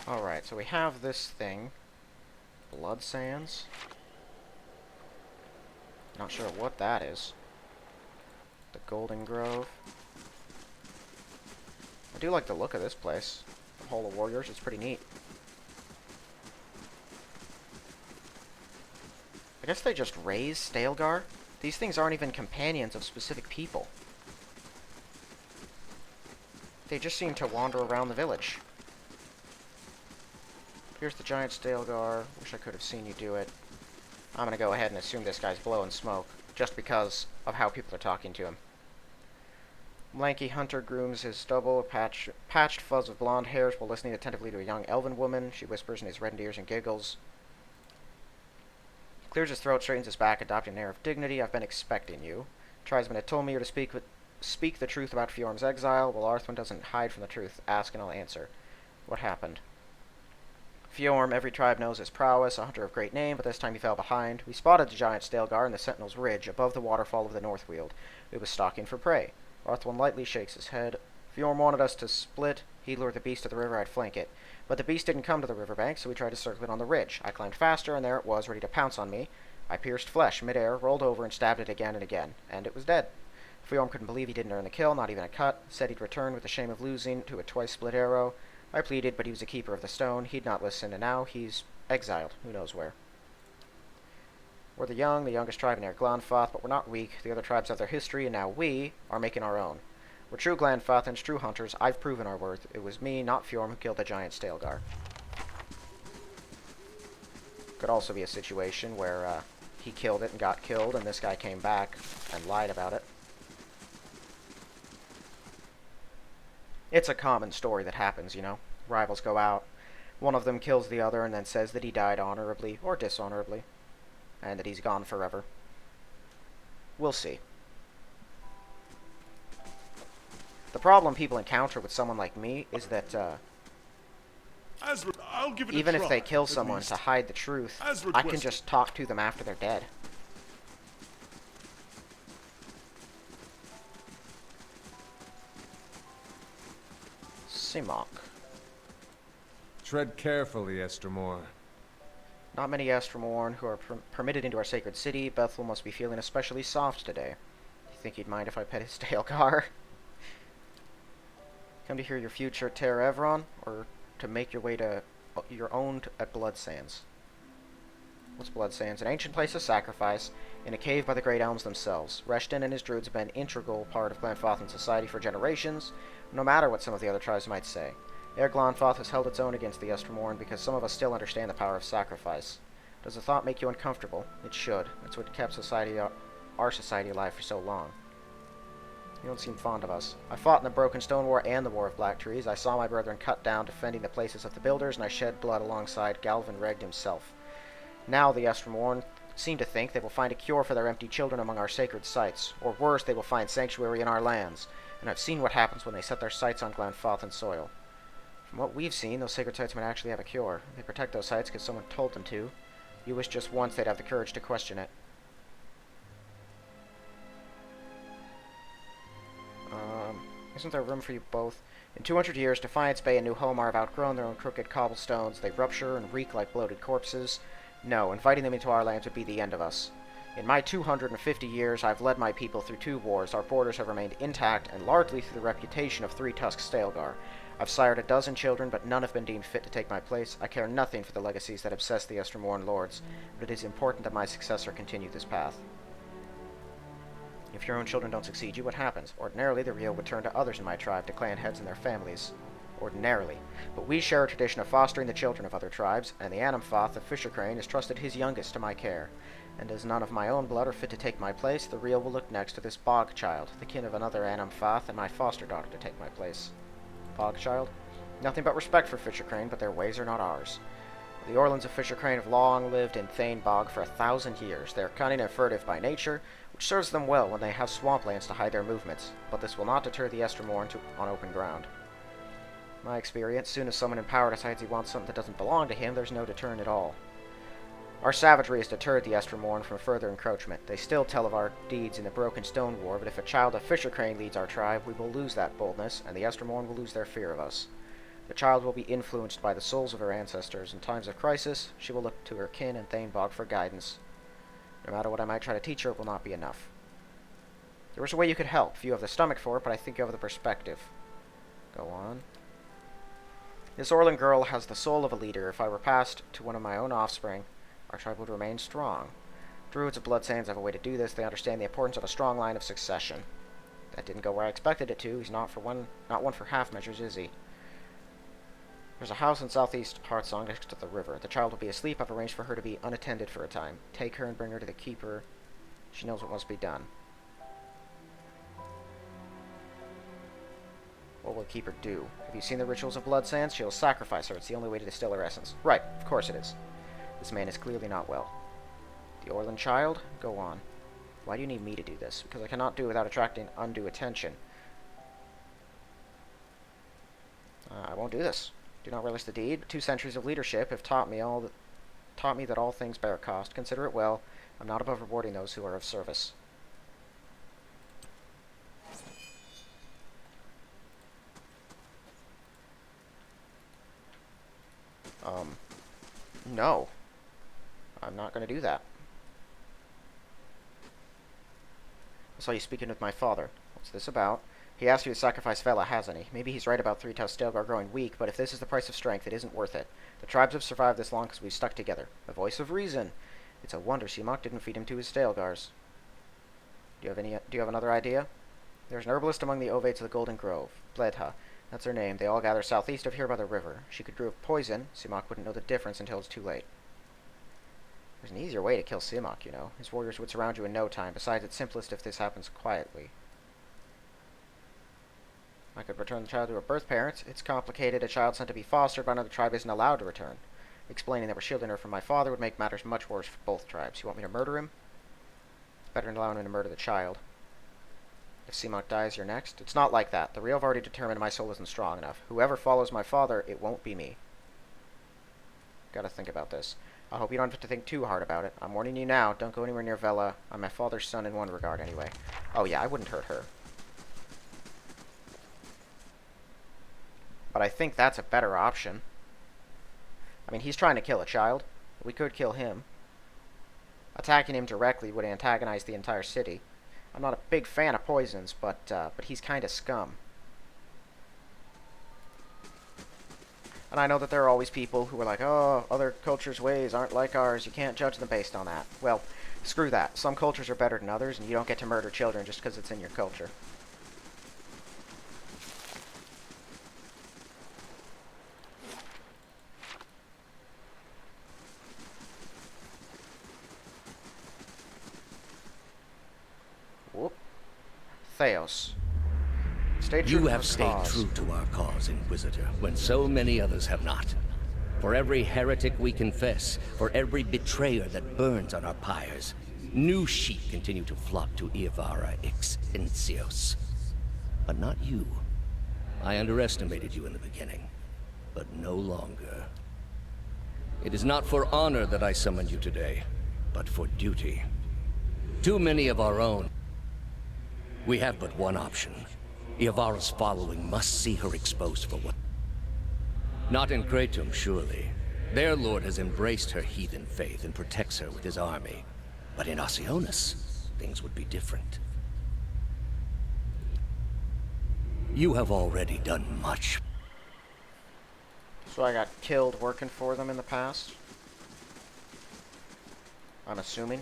Alright, so we have this thing. Blood sands. Not sure what that is. The Golden Grove. I do like the look of this place. The Hall of Warriors, it's pretty neat. I guess they just raise Stalgar? These things aren't even companions of specific people. They just seem to wander around the village. Here's the giant Stalgar. Wish I could have seen you do it. I'm gonna go ahead and assume this guy's blowing smoke, just because of how people are talking to him. Lanky hunter grooms his stubble, a patched fuzz of blonde hairs while listening attentively to a young elven woman. She whispers in his reddened ears and giggles. Clears his throat, straightens his back, adopting an air of dignity. I've been expecting you. Tribesmen had told me you're to speak the truth about Fjorm's exile. Well, Arthwin doesn't hide from the truth. Ask and I'll answer. What happened? Fjorm, every tribe knows his prowess, a hunter of great name, but this time he fell behind. We spotted the giant Stalgar in the Sentinel's Ridge, above the waterfall of the Northweald. It was stalking for prey. Arthwin lightly shakes his head. Fjorm wanted us to split. He'd lure the beast to the river, I'd flank it. But the beast didn't come to the riverbank, so we tried to circle it on the ridge. I climbed faster, and there it was, ready to pounce on me. I pierced flesh midair, rolled over, and stabbed it again and again, and it was dead. Fjorm couldn't believe he didn't earn the kill, not even a cut. Said he'd return with the shame of losing to a twice-split arrow. I pleaded, but he was a keeper of the stone. He'd not listen, and now he's exiled. Who knows where. We're the young, the youngest tribe in Air Glanfath, but we're not weak. The other tribes have their history, and now we are making our own. We're true Glanfathans, true hunters. I've proven our worth. It was me, not Fjorm, who killed the giant Stalgar. Could also be a situation where he killed it and got killed, and this guy came back and lied about it. It's a common story that happens, you know. Rivals go out. One of them kills the other and then says that he died honorably or dishonorably. And that he's gone forever. We'll see. The problem people encounter with someone like me is that I'll give it Even a if try, they kill at someone least. to hide the truth, As I can requested. just talk to them after they're dead. Simok. Tread carefully, Estermore. Not many Estermorn who are permitted into our sacred city. Bethel must be feeling especially soft today. You think he'd mind if I pet his Tailgar? Come to hear your future at Terra Evron, or to make your way to your own at Blood Sands? What's Blood Sands? An ancient place of sacrifice, in a cave by the Great Elms themselves. Reshton and his druids have been an integral part of Glanfathan society for generations, no matter what some of the other tribes might say. Ere Glanfath has held its own against the Estermorn because some of us still understand the power of sacrifice. Does the thought make you uncomfortable? It should. That's what kept our society alive for so long. You don't seem fond of us. I fought in the Broken Stone War and the War of Black Trees. I saw my brethren cut down defending the places of the builders, and I shed blood alongside Galvin Regd himself. Now the Estermorn seem to think they will find a cure for their empty children among our sacred sites, or worse, they will find sanctuary in our lands, and I've seen what happens when they set their sights on Glanfathan soil. From what we've seen, those sacred sites might actually have a cure. They protect those sites because someone told them to. You wish just once they'd have the courage to question it. Isn't there room for you both? In 200 years, Defiance Bay and New Homar have outgrown their own crooked cobblestones. They rupture and reek like bloated corpses. No, inviting them into our lands would be the end of us. In my 250 years, I've led my people through 2 wars. Our borders have remained intact, and largely through the reputation of 3-tusked Stalgar. I've sired a dozen children, but none have been deemed fit to take my place. I care nothing for the legacies that obsess the Estermorn lords, but it is important that my successor continue this path. If your own children don't succeed you, what happens? Ordinarily, the Rio would turn to others in my tribe, to clan heads and their families. Ordinarily. But we share a tradition of fostering the children of other tribes, and the Anamfoth, the Fisher Crane, has trusted his youngest to my care. And as none of my own blood are fit to take my place, the Rio will look next to this Bog child, the kin of another Anamfoth, and my foster daughter to take my place. Bog child? Nothing but respect for Fisher Crane, but their ways are not ours. The Orlans of Fisher Crane have long lived in Thane Bog for 1,000 years. They are cunning and furtive by nature, which serves them well when they have swamplands to hide their movements, but this will not deter the Estermorn on open ground. My experience, soon as someone in power decides he wants something that doesn't belong to him, there's no deterrent at all. Our savagery has deterred the Estermorn from further encroachment. They still tell of our deeds in the Broken Stone War, but if a child of Fisher Crane leads our tribe, we will lose that boldness, and the Estermorn will lose their fear of us. The child will be influenced by the souls of her ancestors. In times of crisis, she will look to her kin and Thanebog for guidance. No matter what I might try to teach her, it will not be enough. There is a way you could help. Few have the stomach for it, but I think you have the perspective. Go on. This Orlan girl has the soul of a leader. If I were passed to one of my own offspring, our tribe would remain strong. Druids of Blood Sands have a way to do this. They understand the importance of a strong line of succession. That didn't go where I expected it to. He's not one for half measures, is he? There's a house in southeast Heartsong next to the river. The child will be asleep. I've arranged for her to be unattended for a time. Take her and bring her to the keeper. She knows what must be done. What will the keeper do? Have you seen the rituals of Blood Sands? She'll sacrifice her. It's the only way to distill her essence. Right, of course it is. This man is clearly not well. The Orlan child? Go on. Why do you need me to do this? Because I cannot do it without attracting undue attention. I won't do this. Do not relish the deed. 2 centuries of leadership have taught me that all things bear a cost. Consider it well. I'm not above rewarding those who are of service. No. I'm not going to do that. I saw you speaking with my father. What's this about? He asked you to sacrifice Vela, hasn't he? Maybe he's right about 3-tusked Stalgar growing weak, but if this is the price of strength, it isn't worth it. The tribes have survived this long because we've stuck together. The voice of reason. It's a wonder Seamok didn't feed him to his Stalgars. Do you have another idea? There's an herbalist among the Ovates of the Golden Grove. Bledha. That's her name. They all gather southeast of here by the river. She could brew a poison. Seamok wouldn't know the difference until it's too late. There's an easier way to kill Seamok, you know. His warriors would surround you in no time. Besides, it's simplest if this happens quietly. I could return the child to her birth parents. It's complicated. A child sent to be fostered by another tribe isn't allowed to return. Explaining that we're shielding her from my father would make matters much worse for both tribes. You want me to murder him? It's better than allowing him to murder the child. If Seamok dies, you're next. It's not like that. The Rio have already determined my soul isn't strong enough. Whoever follows my father, it won't be me. Gotta think about this. I hope you don't have to think too hard about it. I'm warning you now, don't go anywhere near Vela. I'm my father's son in one regard, anyway. Oh yeah, I wouldn't hurt her. But I think that's a better option. I mean, he's trying to kill a child. We could kill him. Attacking him directly would antagonize the entire city. I'm not a big fan of poisons, but he's kind of scum. And I know that there are always people who are like, oh, other cultures' ways aren't like ours. You can't judge them based on that. Well, screw that. Some cultures are better than others, and you don't get to murder children just because it's in your culture. Whoop. Theos. Stay true You to have the stayed cause. true to our cause, Inquisitor, when so many others have not. For every heretic we confess, for every betrayer that burns on our pyres, new sheep continue to flock to Iavara ex Incios. But not you. I underestimated you in the beginning, but no longer. It is not for honor that I summoned you today, but for duty. Too many of our own. We have but one option. Iavara's following must see her exposed for what... Not in Kratom, surely. Their lord has embraced her heathen faith and protects her with his army. But in Oceanus, things would be different. You have already done much. So I got killed working for them in the past? I'm assuming.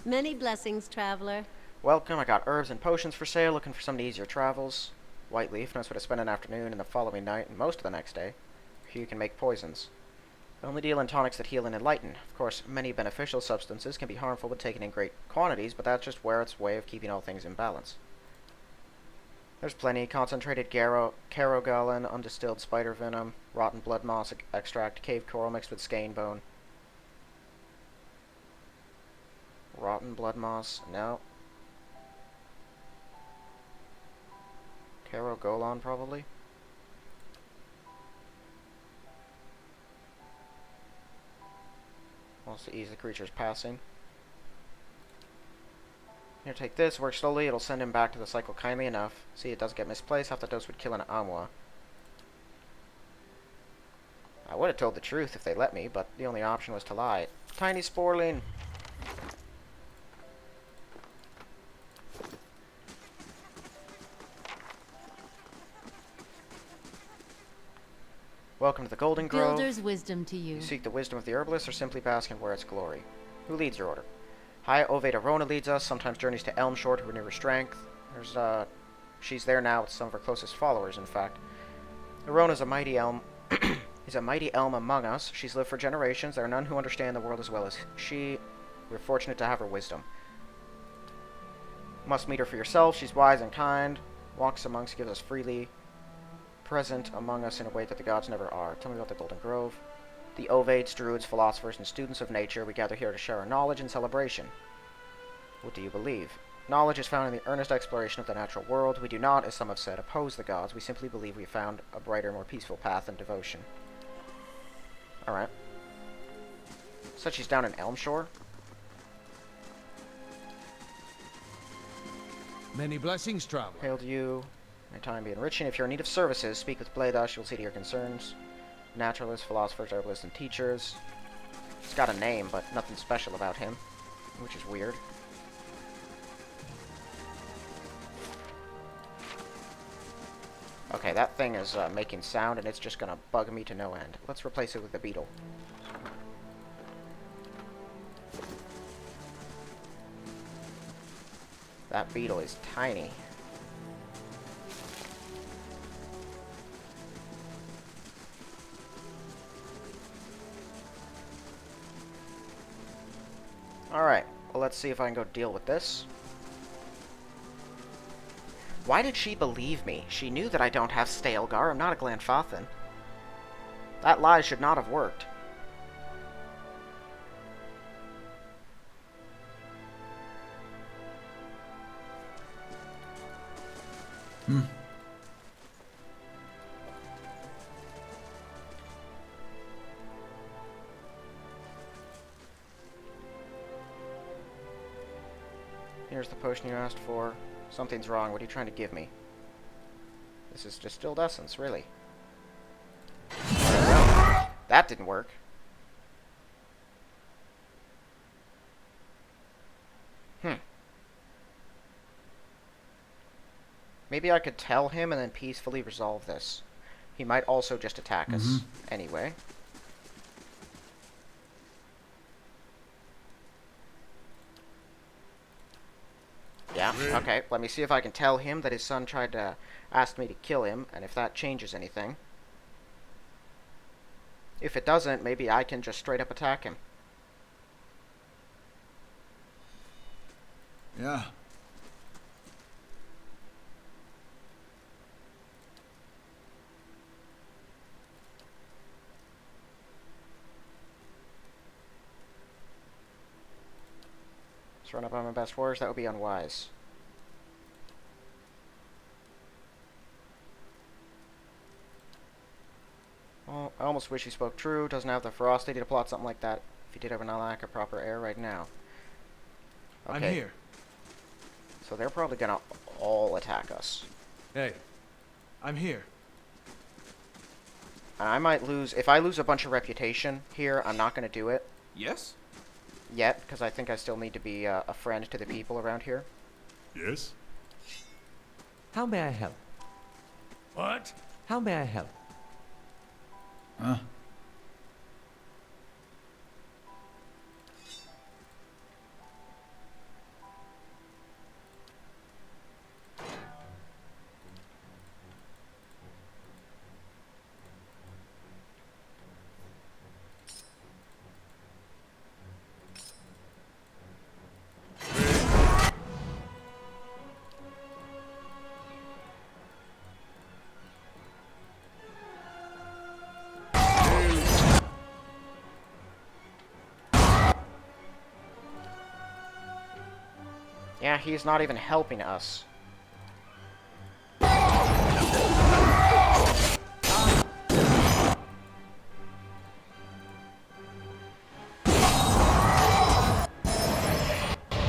Many blessings, traveler. Welcome, I got herbs and potions for sale, looking for some to ease your travels. Whiteleaf knows where to spend an afternoon and the following night and most of the next day. Here you can make poisons. I only deal in tonics that heal and enlighten. Of course, many beneficial substances can be harmful when taken in great quantities, but that's just Werett's way of keeping all things in balance. There's plenty. Concentrated Carogallon, undistilled spider venom, rotten blood moss extract, cave coral mixed with skein bone. Rotten blood moss, no. Carogolon, probably. Wants to ease the creature's passing. Here, take this, work slowly, it'll send him back to the cycle kindly enough. See, it doesn't get misplaced, half the dose would kill an Amwa. I would have told the truth if they let me, but the only option was to lie. Tiny Sporling! Welcome to the Golden Grove. Builder's wisdom to you. You seek the wisdom of the herbalist or simply bask in Werett's glory. Who leads your order? High Oveda Rona leads us, sometimes journeys to Elmshore to renew her strength. She's there now with some of her closest followers, in fact. Arona's a mighty elm, is a mighty elm among us. She's lived for generations. There are none who understand the world as well as she. We're fortunate to have her wisdom. Must meet her for yourself. She's wise and kind. Walks amongst, gives us freely. Present among us in a way that the gods never are. Tell me about the Golden Grove. The Ovades, druids, philosophers, and students of nature, we gather here to share our knowledge and celebration. What do you believe? Knowledge is found in the earnest exploration of the natural world. We do not, as some have said, oppose the gods. We simply believe we have found a brighter, more peaceful path in devotion. Alright. Said she's down in Elmshore? Many blessings, traveler. Hail to you. May time be enriching. If you're in need of services, speak with Bledash. You'll see to your concerns. Naturalists, philosophers, herbalists, and teachers. He's got a name, but nothing special about him, which is weird. Okay, that thing is making sound, and it's just gonna bug me to no end. Let's replace it with the beetle. That beetle is tiny. Alright, well, let's see if I can go deal with this. Why did she believe me? She knew that I don't have Stalgar. I'm not a Glanfathan. That lie should not have worked. Here's the potion you asked for. Something's wrong. What are you trying to give me? This is distilled essence, really. Well, that didn't work. Maybe I could tell him and then peacefully resolve this. He might also just attack us anyway. Yeah, okay. Let me see if I can tell him that his son tried to ask me to kill him, and if that changes anything. If it doesn't, maybe I can just straight up attack him. Yeah. Run up on my best horse, that would be unwise. Well, I almost wish he spoke true. Doesn't have the ferocity to plot something like that if he did ever not lack a proper heir right now. Okay. I'm here. So they're probably gonna all attack us. Hey, I'm here. And I might lose... If I lose a bunch of reputation here, I'm not gonna do it. Yes? Yet, because I think I still need to be a friend to the people around here. Yes? How may I help? What? How may I help? Huh? Yeah, he's not even helping us.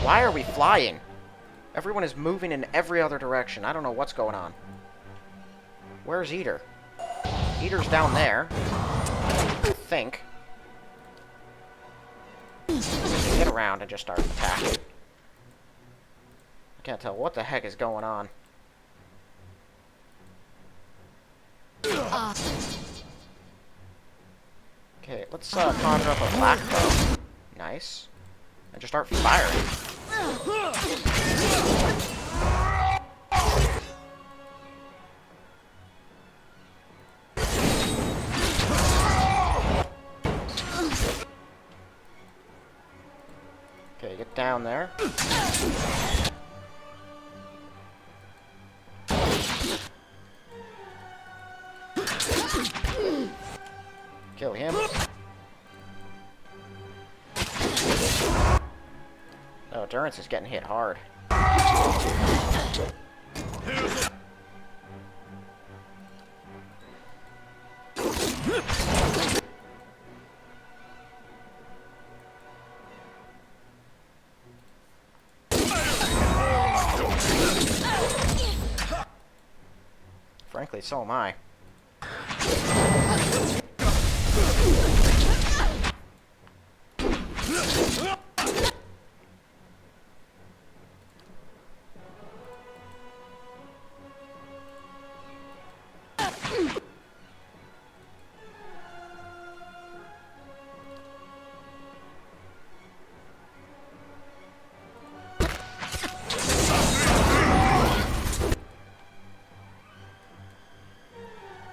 Why are we flying? Everyone is moving in every other direction. I don't know what's going on. Where's Eater? Eater's down there. I think. Get around and just start attacking. I can't tell what the heck is going on. Okay, let's conjure up a black bow. Nice. And just start firing. Okay, get down there. Kill him. Oh, Durance is getting hit hard. Frankly, so am I.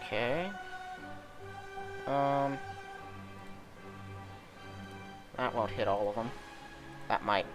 Okay. That won't hit all of them. That might.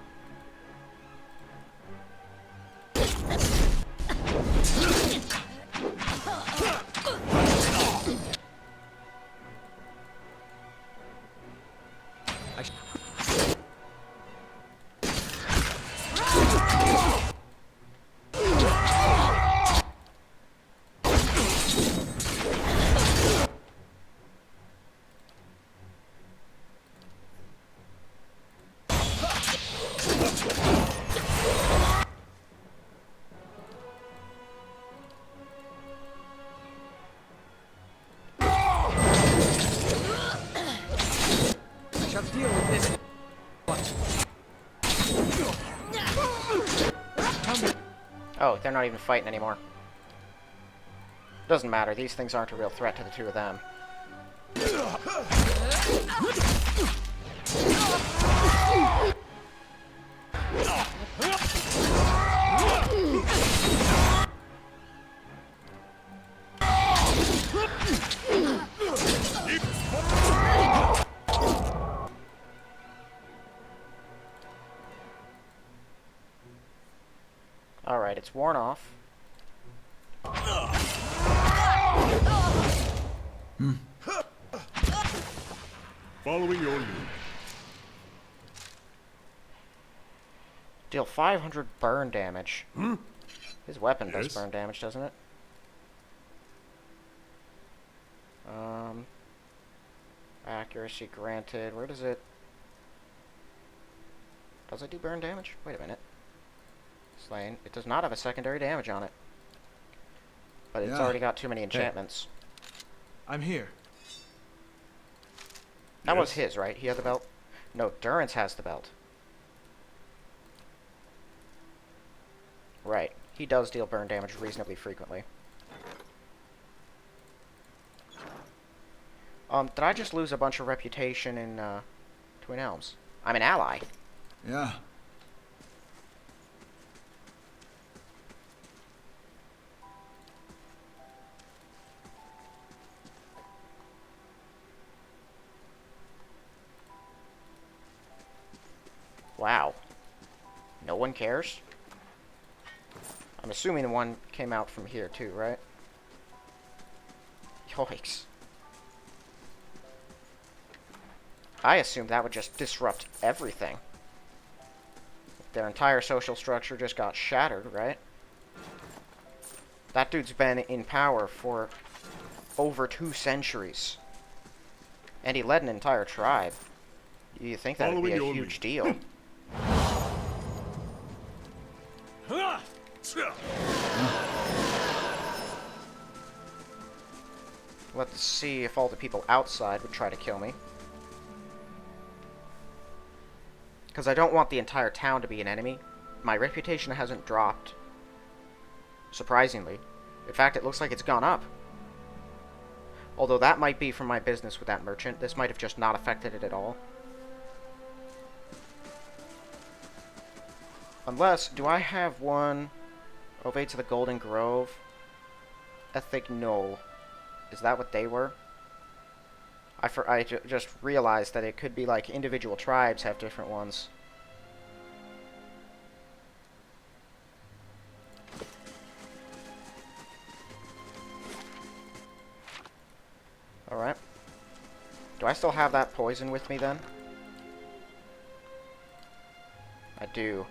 deal with this. Oh, they're not even fighting anymore. Doesn't matter, these things aren't a real threat to the two of them. Alright, it's worn off. Following your lead. Deal 500 burn damage. His weapon does Yes? burn damage, doesn't it? Accuracy granted. Where does it... Does it do burn damage? Wait a minute. Slain. It does not have a secondary damage on it. But it's Yeah. already got too many enchantments. I'm here. That was Yes? his, right? He had the belt? No, Durance has the belt. Right. He does deal burn damage reasonably frequently. Did I just lose a bunch of reputation in, Twin Elms? I'm an ally. Yeah. Wow. No one cares? I'm assuming the one came out from here too, right? Yikes. I assumed that would just disrupt everything. Their entire social structure just got shattered, right? That dude's been in power for over 2 centuries. And he led an entire tribe. You think that would be a Following your huge lead. deal. Let's see if all the people outside would try to kill me. Because I don't want the entire town to be an enemy. My reputation hasn't dropped. Surprisingly. In fact, it looks like it's gone up. Although that might be from my business with that merchant. This might have just not affected it at all. Unless, do I have one... Ovate to the Golden Grove? Ethic Knoll. Is that what they were? I just realized that it could be like individual tribes have different ones. Alright. Do I still have that poison with me then? I do.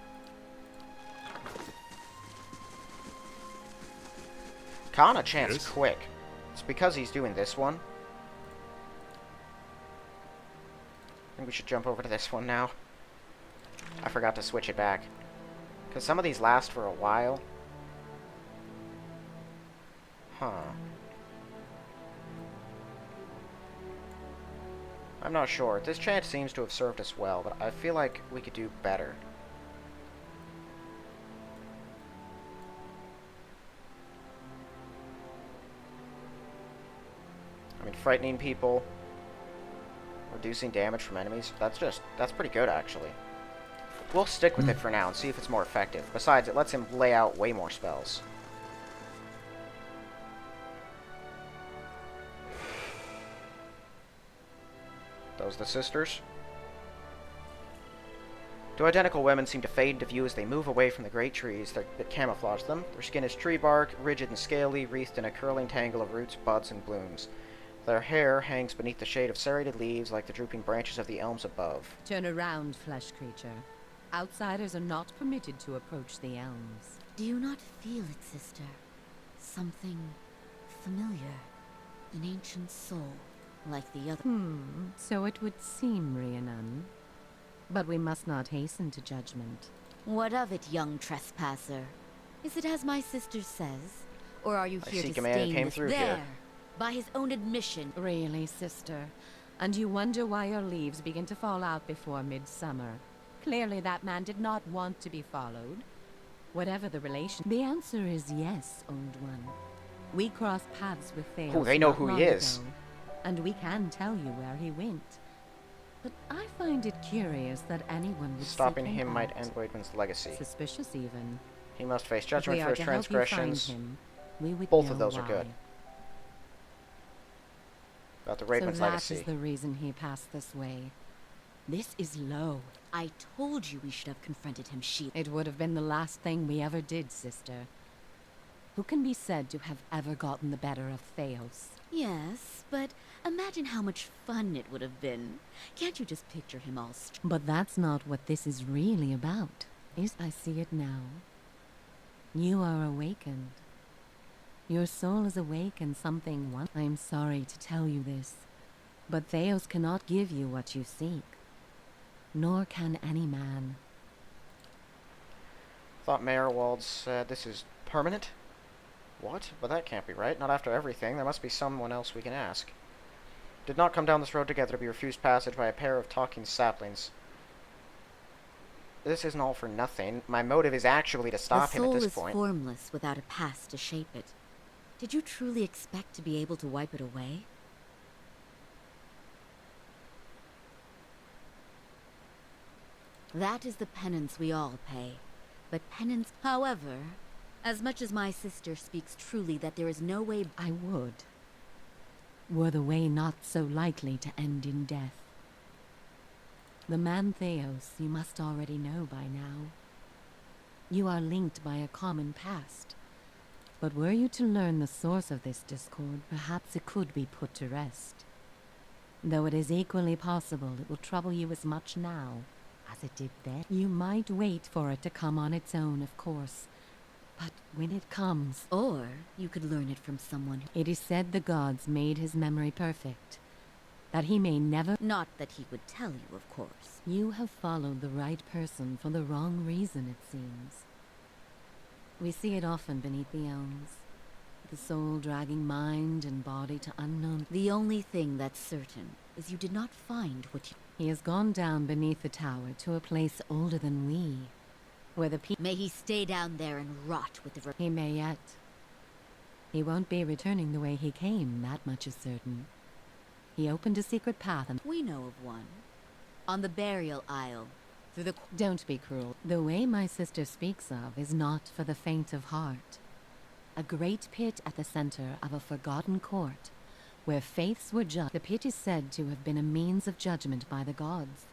Kana chants Yes? quick. It's because he's doing this one. I think we should jump over to this one now. I forgot to switch it back. Because some of these last for a while. Huh. I'm not sure. This chant seems to have served us well, but I feel like we could do better. I mean, frightening people, reducing damage from enemies, that's pretty good, actually. We'll stick with it for now and see if it's more effective. Besides, it lets him lay out way more spells. Those the sisters? Two identical women seem to fade into view as they move away from the great trees that camouflage them. Their skin is tree bark, rigid and scaly, wreathed in a curling tangle of roots, buds, and blooms. Their hair hangs beneath the shade of serrated leaves like the drooping branches of the elms above. Turn around, flesh creature. Outsiders are not permitted to approach the elms. Do you not feel it, sister? Something familiar. An ancient soul, like the other. So it would seem, Rhiannon. But we must not hasten to judgment. What of it, young trespasser? Is it as my sister says? Or are you I here seek to a man who stain came this through there? here. By his own admission. Really, sister? And you wonder why your leaves begin to fall out before midsummer. Clearly that man did not want to be followed. Whatever the relation... The answer is yes, Old One. We crossed paths with Theos Oh, they know not who he long is. ago, and we can tell you where he went. But I find it curious that anyone would Stopping seek him might out. end Wademan's legacy. Suspicious even. He must face If judgment we for are his to help you find transgressions. him, we would Both know of those why. are good. About the So Wademan's that legacy. is the reason he passed this way. This is low. I told you we should have confronted him, Sheila. It would have been the last thing we ever did, sister. Who can be said to have ever gotten the better of Theos? Yes, but imagine how much fun it would have been. Can't you just picture him all But that's not what this is really about. I see it now. You are awakened. Your soul is awake and something one. I'm sorry to tell you this, but Theos cannot give you what you seek. Nor can any man. Thought Mayor Wald said this is permanent? What? But that can't be right. Not after everything. There must be someone else we can ask. Did not come down this road together to be refused passage by a pair of talking saplings. This isn't all for nothing. My motive is actually to stop him at this The soul is point. formless without a past to shape it. Did you truly expect to be able to wipe it away? That is the penance we all pay. But penance, however, as much as my sister speaks truly that there is no way... I would. Were the way not so likely to end in death. The man Theos you must already know by now. You are linked by a common past. But were you to learn the source of this discord, perhaps it could be put to rest. Though it is equally possible it will trouble you as much now as it did then. You might wait for it to come on its own, of course. But when it comes... Or you could learn it from someone who... It is said the gods made his memory perfect. That he may never... Not that he would tell you, of course. You have followed the right person for the wrong reason, it seems. We see it often beneath the elms. The soul dragging mind and body to unknown... The only thing that's certain is you did not find what you... He has gone down beneath the tower to a place older than we, where the people... May he stay down there and rot with the... He may yet. He won't be returning the way he came, that much is certain. He opened a secret path and... We know of one. On the burial isle. Through the... Don't be cruel. The way my sister speaks of is not for the faint of heart. A great pit at the center of a forgotten court, where faiths were judged. The pit is said to have been a means of judgment by the gods.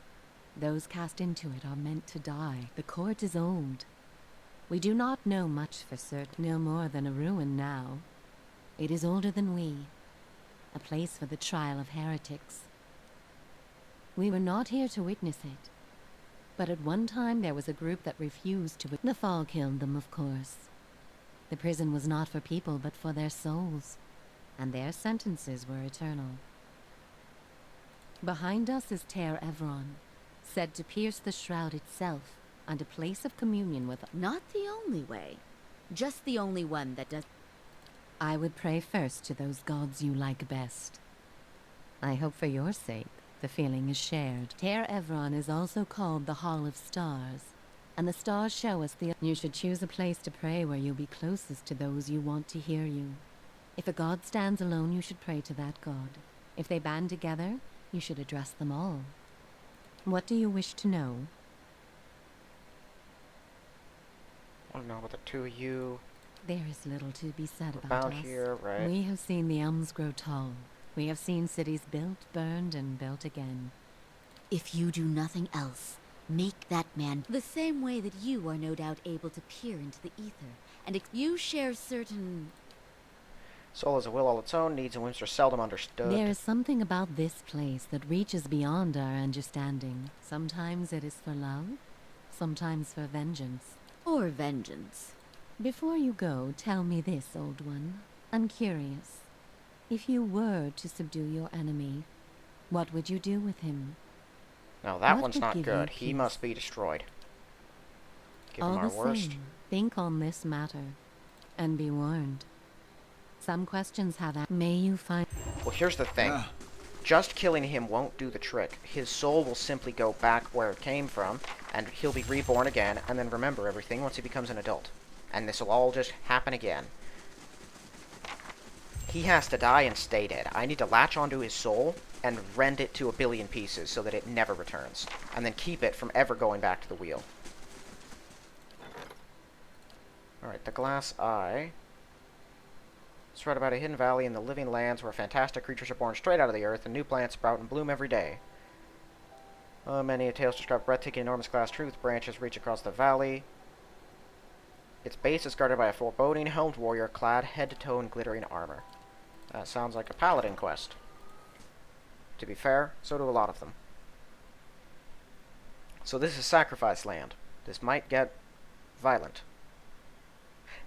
Those cast into it are meant to die. The court is old. We do not know much for certain. No more than a ruin now. It is older than we. A place for the trial of heretics. We were not here to witness it. But at one time there was a group that refused to... The fall killed them, of course. The prison was not for people, but for their souls. And their sentences were eternal. Behind us is Ter Evron, said to pierce the shroud itself, and a place of communion with... Not the only way. Just the only one that does... I would pray first to those gods you like best. I hope for your sake the feeling is shared. Ter Evron is also called the Hall of Stars, and the stars show us the... You should choose a place to pray where you'll be closest to those you want to hear you. If a god stands alone, you should pray to that god. If they band together, you should address them all. What do you wish to know? I don't know about the two of you. There is little to be said about About us. here, right? We have seen the elms grow tall. We have seen cities built, burned, and built again. If you do nothing else, make that man the same way that you are no doubt able to peer into the ether, and you share certain... Soul has a will all its own, needs and whims are seldom understood. There is something about this place that reaches beyond our understanding. Sometimes it is for love, sometimes for vengeance. Or vengeance. Before you go, tell me this, old one. I'm curious. If you were to subdue your enemy, what would you do with him? Now that What one's would not give you good. He peace? must be destroyed. Give him All our the worst. same, think on this matter, and be warned. Some questions have May you find... Well, here's the thing. Yeah. just killing him won't do the trick. His soul will simply go back where it came from, and he'll be reborn again, and then remember everything once he becomes an adult. And this will all just happen again. He has to die and stay dead. I need to latch onto his soul and rend it to a billion pieces so that it never returns, and then keep it from ever going back to the wheel. Alright, the glass eye. It's right about a hidden valley in the living lands where fantastic creatures are born straight out of the earth and new plants sprout and bloom every day. Many a tales describe breathtaking, enormous glass trees with branches reach across the valley. Its base is guarded by a foreboding helmed warrior clad head to toe in glittering armor. That sounds like a paladin quest. To be fair, so do a lot of them. So this is Sacrifice Land. This might get violent.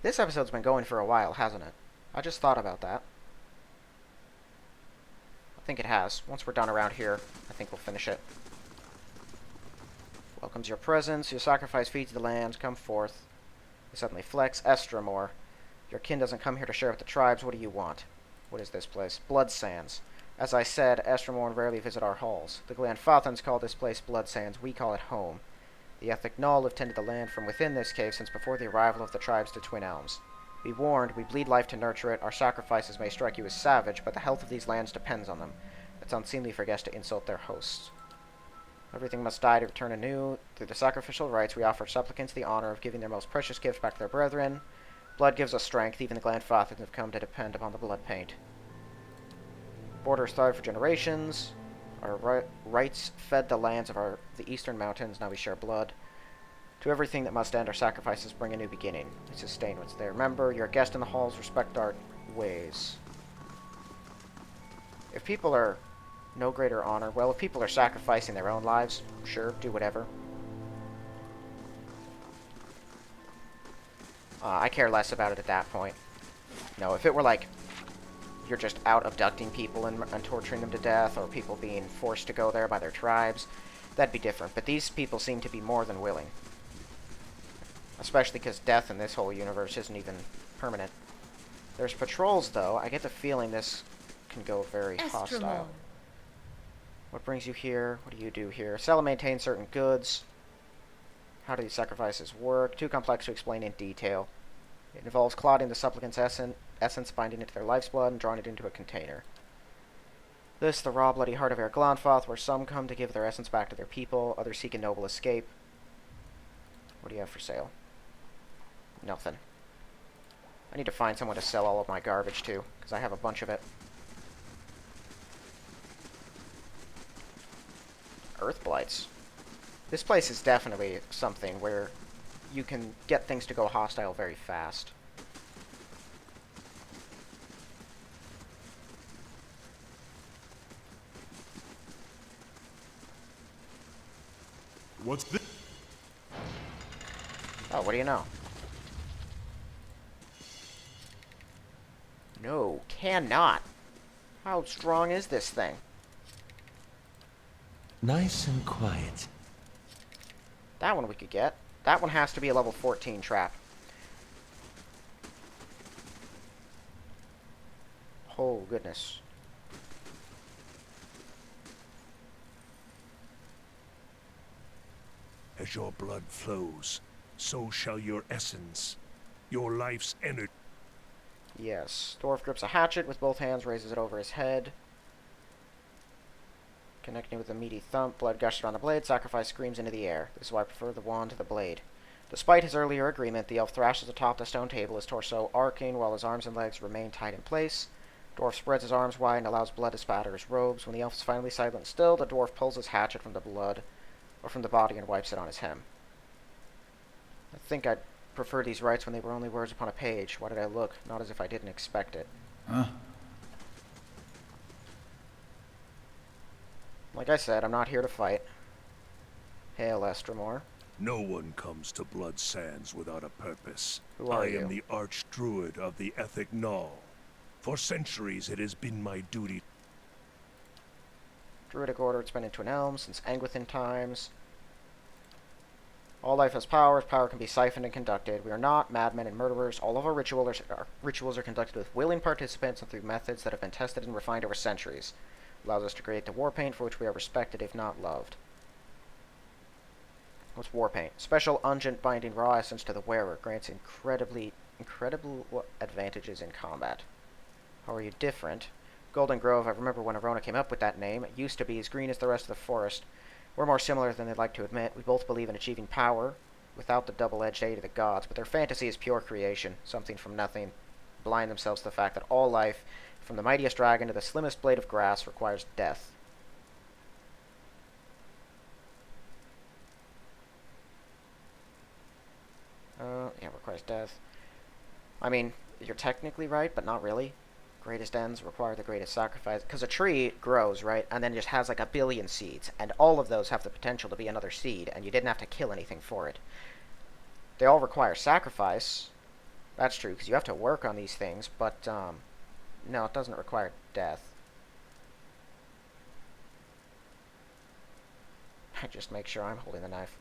This episode's been going for a while, hasn't it? I just thought about that. I think it has. Once we're done around here, I think we'll finish it. Welcomes your presence. Your sacrifice feeds the land. Come forth. You suddenly flex. Estramore. Your kin doesn't come here to share with the tribes. What do you want? What is this place? Blood Sands. As I said, Estramore rarely visit our halls. The Glanfathans call this place Blood Sands. We call it home. The Ethnic Null have tended the land from within this cave since before the arrival of the tribes to Twin Elms. Be warned, we bleed life to nurture it. Our sacrifices may strike you as savage, but the health of these lands depends on them. It's unseemly for guests to insult their hosts. Everything must die to return anew. Through the sacrificial rites, we offer supplicants the honor of giving their most precious gift back to their brethren. Blood gives us strength. Even the Glanfathans have come to depend upon the blood paint. Borders thrive for generations. Our rights fed the lands of the eastern mountains. Now we share blood. To everything that must end, our sacrifices bring a new beginning. We sustain what's there. Remember, you're a guest in the halls. Respect our ways. If people are no greater honor, well, if people are sacrificing their own lives, sure, do whatever. I care less about it at that point. No, if it were like you're just out abducting people and torturing them to death, or people being forced to go there by their tribes, that'd be different. But these people seem to be more than willing. Especially because death in this whole universe isn't even permanent. There's patrols, though. I get the feeling this can go very hostile. What brings you here? What do you do here? Sell and maintain certain goods. How do these sacrifices work? Too complex to explain in detail. It involves clotting the supplicant's essence, binding it to their life's blood, and drawing it into a container. This, the raw, bloody heart of Erglanfoth, where some come to give their essence back to their people, others seek a noble escape. What do you have for sale? Nothing. I need to find someone to sell all of my garbage to, because I have a bunch of it. Earth Blights. This place is definitely something where you can get things to go hostile very fast. What's this? Oh, what do you know? No, cannot. How strong is this thing? Nice and quiet. That one we could get. That one has to be a level 14 trap. Oh, goodness. As your blood flows, so shall your essence, your life's energy. Yes. Dwarf grips a hatchet with both hands, raises it over his head. Connecting with a meaty thump, blood gushes around the blade, sacrifice screams into the air. This is why I prefer the wand to the blade. Despite his earlier agreement, the elf thrashes atop the stone table, his torso arcing while his arms and legs remain tight in place. Dwarf spreads his arms wide and allows blood to spatter his robes. When the elf is finally silent and still, the dwarf pulls his hatchet from the blood, or from the body, and wipes it on his hem. I think I'd prefer these rites when they were only words upon a page. Why did I look? Not as if I didn't expect it. Huh? Like I said, I'm not here to fight. Hail, Estramore. No one comes to Blood Sands without a purpose. Who are I you? am the Archdruid of the Ethnic Null. For centuries it has been my duty. Druidic Order, it's been in Twin Elms since Angwithin times. All life has powers. Power can be siphoned and conducted. We are not madmen and murderers. All of our rituals are conducted with willing participants and through methods that have been tested and refined over centuries. Allows us to create the war paint for which we are respected, if not loved. What's war paint? Special unguent binding raw essence to the wearer. Grants incredible advantages in combat. How are you different? Golden Grove, I remember when Arona came up with that name. It used to be as green as the rest of the forest. We're more similar than they'd like to admit. We both believe in achieving power without the double-edged aid of the gods, but their fantasy is pure creation, something from nothing. Blind themselves to the fact that all life, from the mightiest dragon to the slimmest blade of grass, requires death. Yeah, requires death. I mean, you're technically right, but not really. Greatest ends require the greatest sacrifice. Because a tree grows, right? And then just has like a billion seeds. And all of those have the potential to be another seed. And you didn't have to kill anything for it. They all require sacrifice. That's true, because you have to work on these things. But, no, it doesn't require death. I just make sure I'm holding the knife.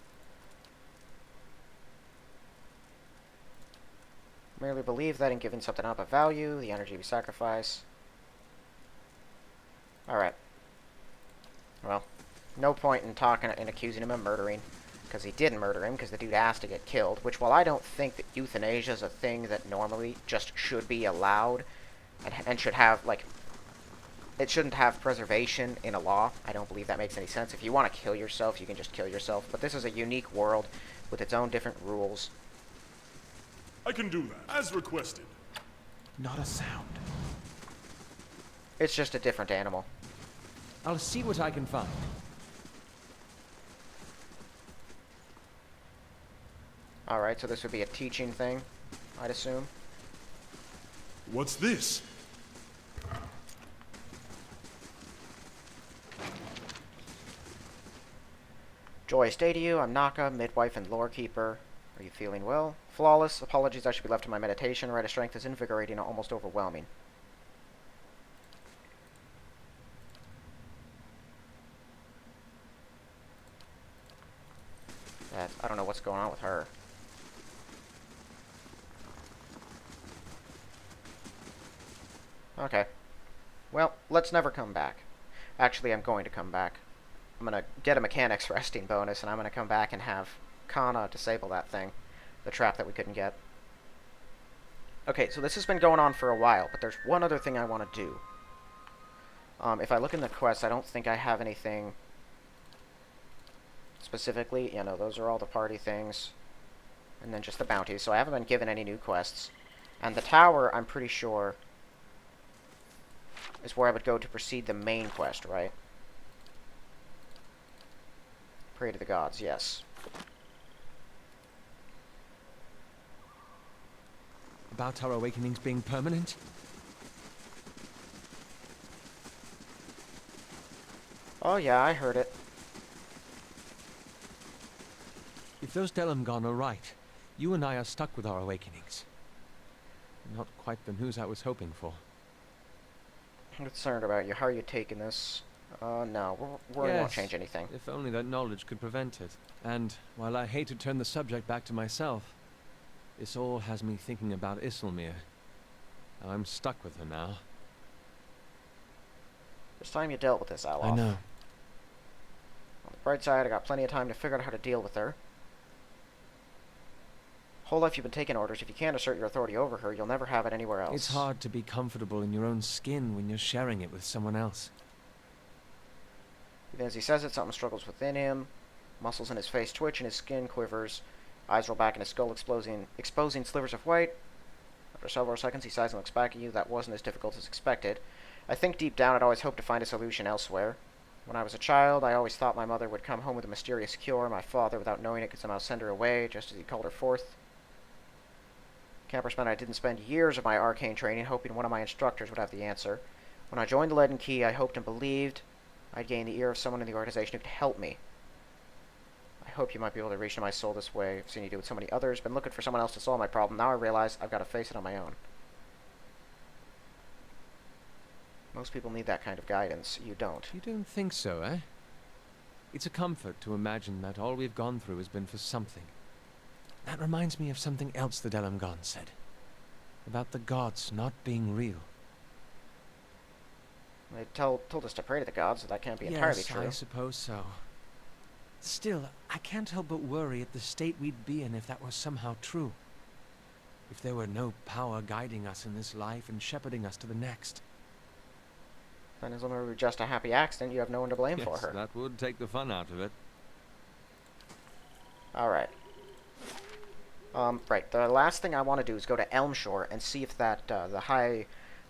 Merely believe that in giving something up of value, the energy we sacrifice. Alright. Well, no point in talking and accusing him of murdering, because he didn't murder him, because the dude asked to get killed, which, while I don't think that euthanasia is a thing that normally just should be allowed, and should have, like, it shouldn't have preservation in a law. I don't believe that makes any sense. If you want to kill yourself, you can just kill yourself, but this is a unique world with its own different rules. I can do that, as requested. Not a sound. It's just a different animal. I'll see what I can find. Alright, so this would be a teaching thing, I'd assume. What's this? Joyous day to you. I'm Naka, midwife and lore keeper. Are you feeling well? Flawless. Apologies, I should be left to my meditation. Rite of strength is invigorating and almost overwhelming. I don't know what's going on with her. Okay. Well, let's never come back. Actually, I'm going to come back. I'm going to get a mechanics resting bonus, and I'm going to come back and have Kana disable that thing. The trap that we couldn't get. Okay, so this has been going on for a while, but there's one other thing I want to do. If I look in the quest, I don't think I have anything specifically. You know, those are all the party things. And then just the bounties, so I haven't been given any new quests. And the tower, I'm pretty sure, is where I would go to proceed the main quest, right? Pray to the gods, yes. About our awakenings being permanent? Oh yeah, I heard it. If those Delamgon are right, you and I are stuck with our awakenings. Not quite the news I was hoping for. I'm concerned about you. How are you taking this? No, we won't change anything. If only that knowledge could prevent it. And while I hate to turn the subject back to myself, this all has me thinking about Isilmir. I'm stuck with her now. It's time you dealt with this, Alof. I know. On the bright side, I got plenty of time to figure out how to deal with her. Whole life you've been taking orders. If you can't assert your authority over her, you'll never have it anywhere else. It's hard to be comfortable in your own skin when you're sharing it with someone else. Even as he says it, something struggles within him. Muscles in his face twitch and his skin quivers. Eyes roll back in his skull, exposing slivers of white. After several seconds, he sighs and looks back at you. That wasn't as difficult as expected. I think deep down I'd always hoped to find a solution elsewhere. When I was a child, I always thought my mother would come home with a mysterious cure. My father, without knowing it, could somehow send her away, just as he called her forth. Camper spent I didn't spend years of my arcane training hoping one of my instructors would have the answer. When I joined the Leaden Key, I hoped and believed I'd gain the ear of someone in the organization who could help me. I hope you might be able to reach into my soul this way. I've seen you do it with so many others. Been looking for someone else to solve my problem. Now I realize I've got to face it on my own. Most people need that kind of guidance. You don't. You don't think so, eh? It's a comfort to imagine that all we've gone through has been for something. That reminds me of something else the Delamgon said. About the gods not being real. They told us to pray to the gods, so that can't be entirely Yes, true. I suppose so. Still, I can't help but worry at the state we'd be in if that was somehow true. If there were no power guiding us in this life and shepherding us to the next. Then as long as it were just a happy accident, you have no one to blame for Yes, her. that would take the fun out of it. Alright. Right, the last thing I want to do is go to Elmshore and see if that, the High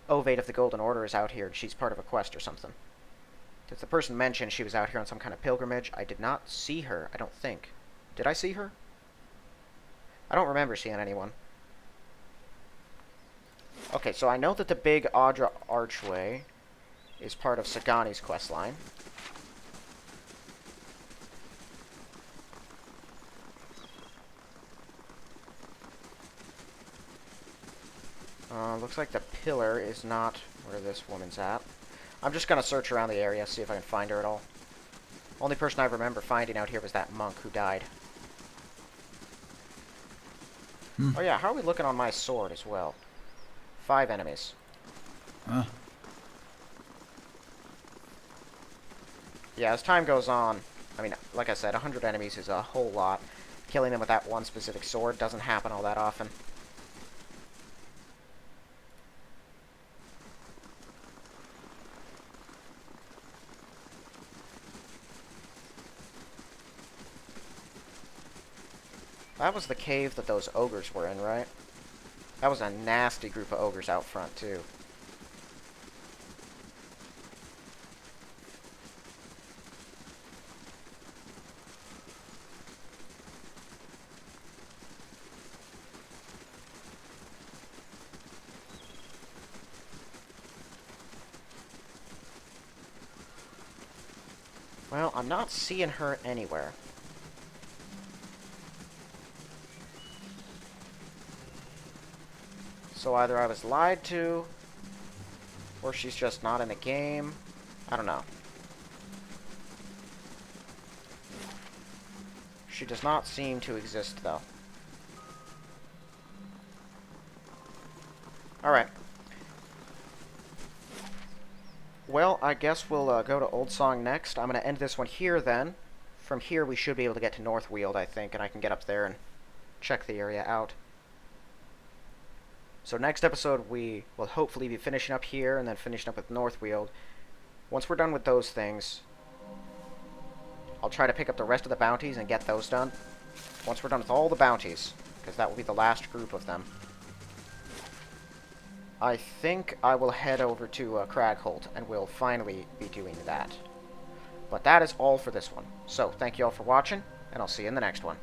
Ovate of the Golden Order is out here and she's part of a quest or something. Because the person mentioned she was out here on some kind of pilgrimage. I did not see her, I don't think. Did I see her? I don't remember seeing anyone. Okay, so I know that the big Audra Archway is part of Sagani's questline. Looks like the pillar is not where this woman's at. I'm just gonna search around the area, see if I can find her at all. Only person I remember finding out here was that monk who died. Oh yeah, how are we looking on my sword as well? 5 enemies. Huh? Yeah, as time goes on, I mean, like I said, 100 enemies is a whole lot. Killing them with that one specific sword doesn't happen all that often. That was the cave that those ogres were in, right? That was a nasty group of ogres out front, too. Well, I'm not seeing her anywhere. So either I was lied to, or she's just not in the game. I don't know. She does not seem to exist, though. Alright. Well, I guess we'll go to Old Song next. I'm going to end this one here, then. From here, we should be able to get to Northweald, I think, and I can get up there and check the area out. So next episode, we will hopefully be finishing up here, and then finishing up with Northweald. Once we're done with those things, I'll try to pick up the rest of the bounties and get those done. Once we're done with all the bounties, because that will be the last group of them, I think I will head over to Cragholt, and we'll finally be doing that. But that is all for this one. So, thank you all for watching, and I'll see you in the next one.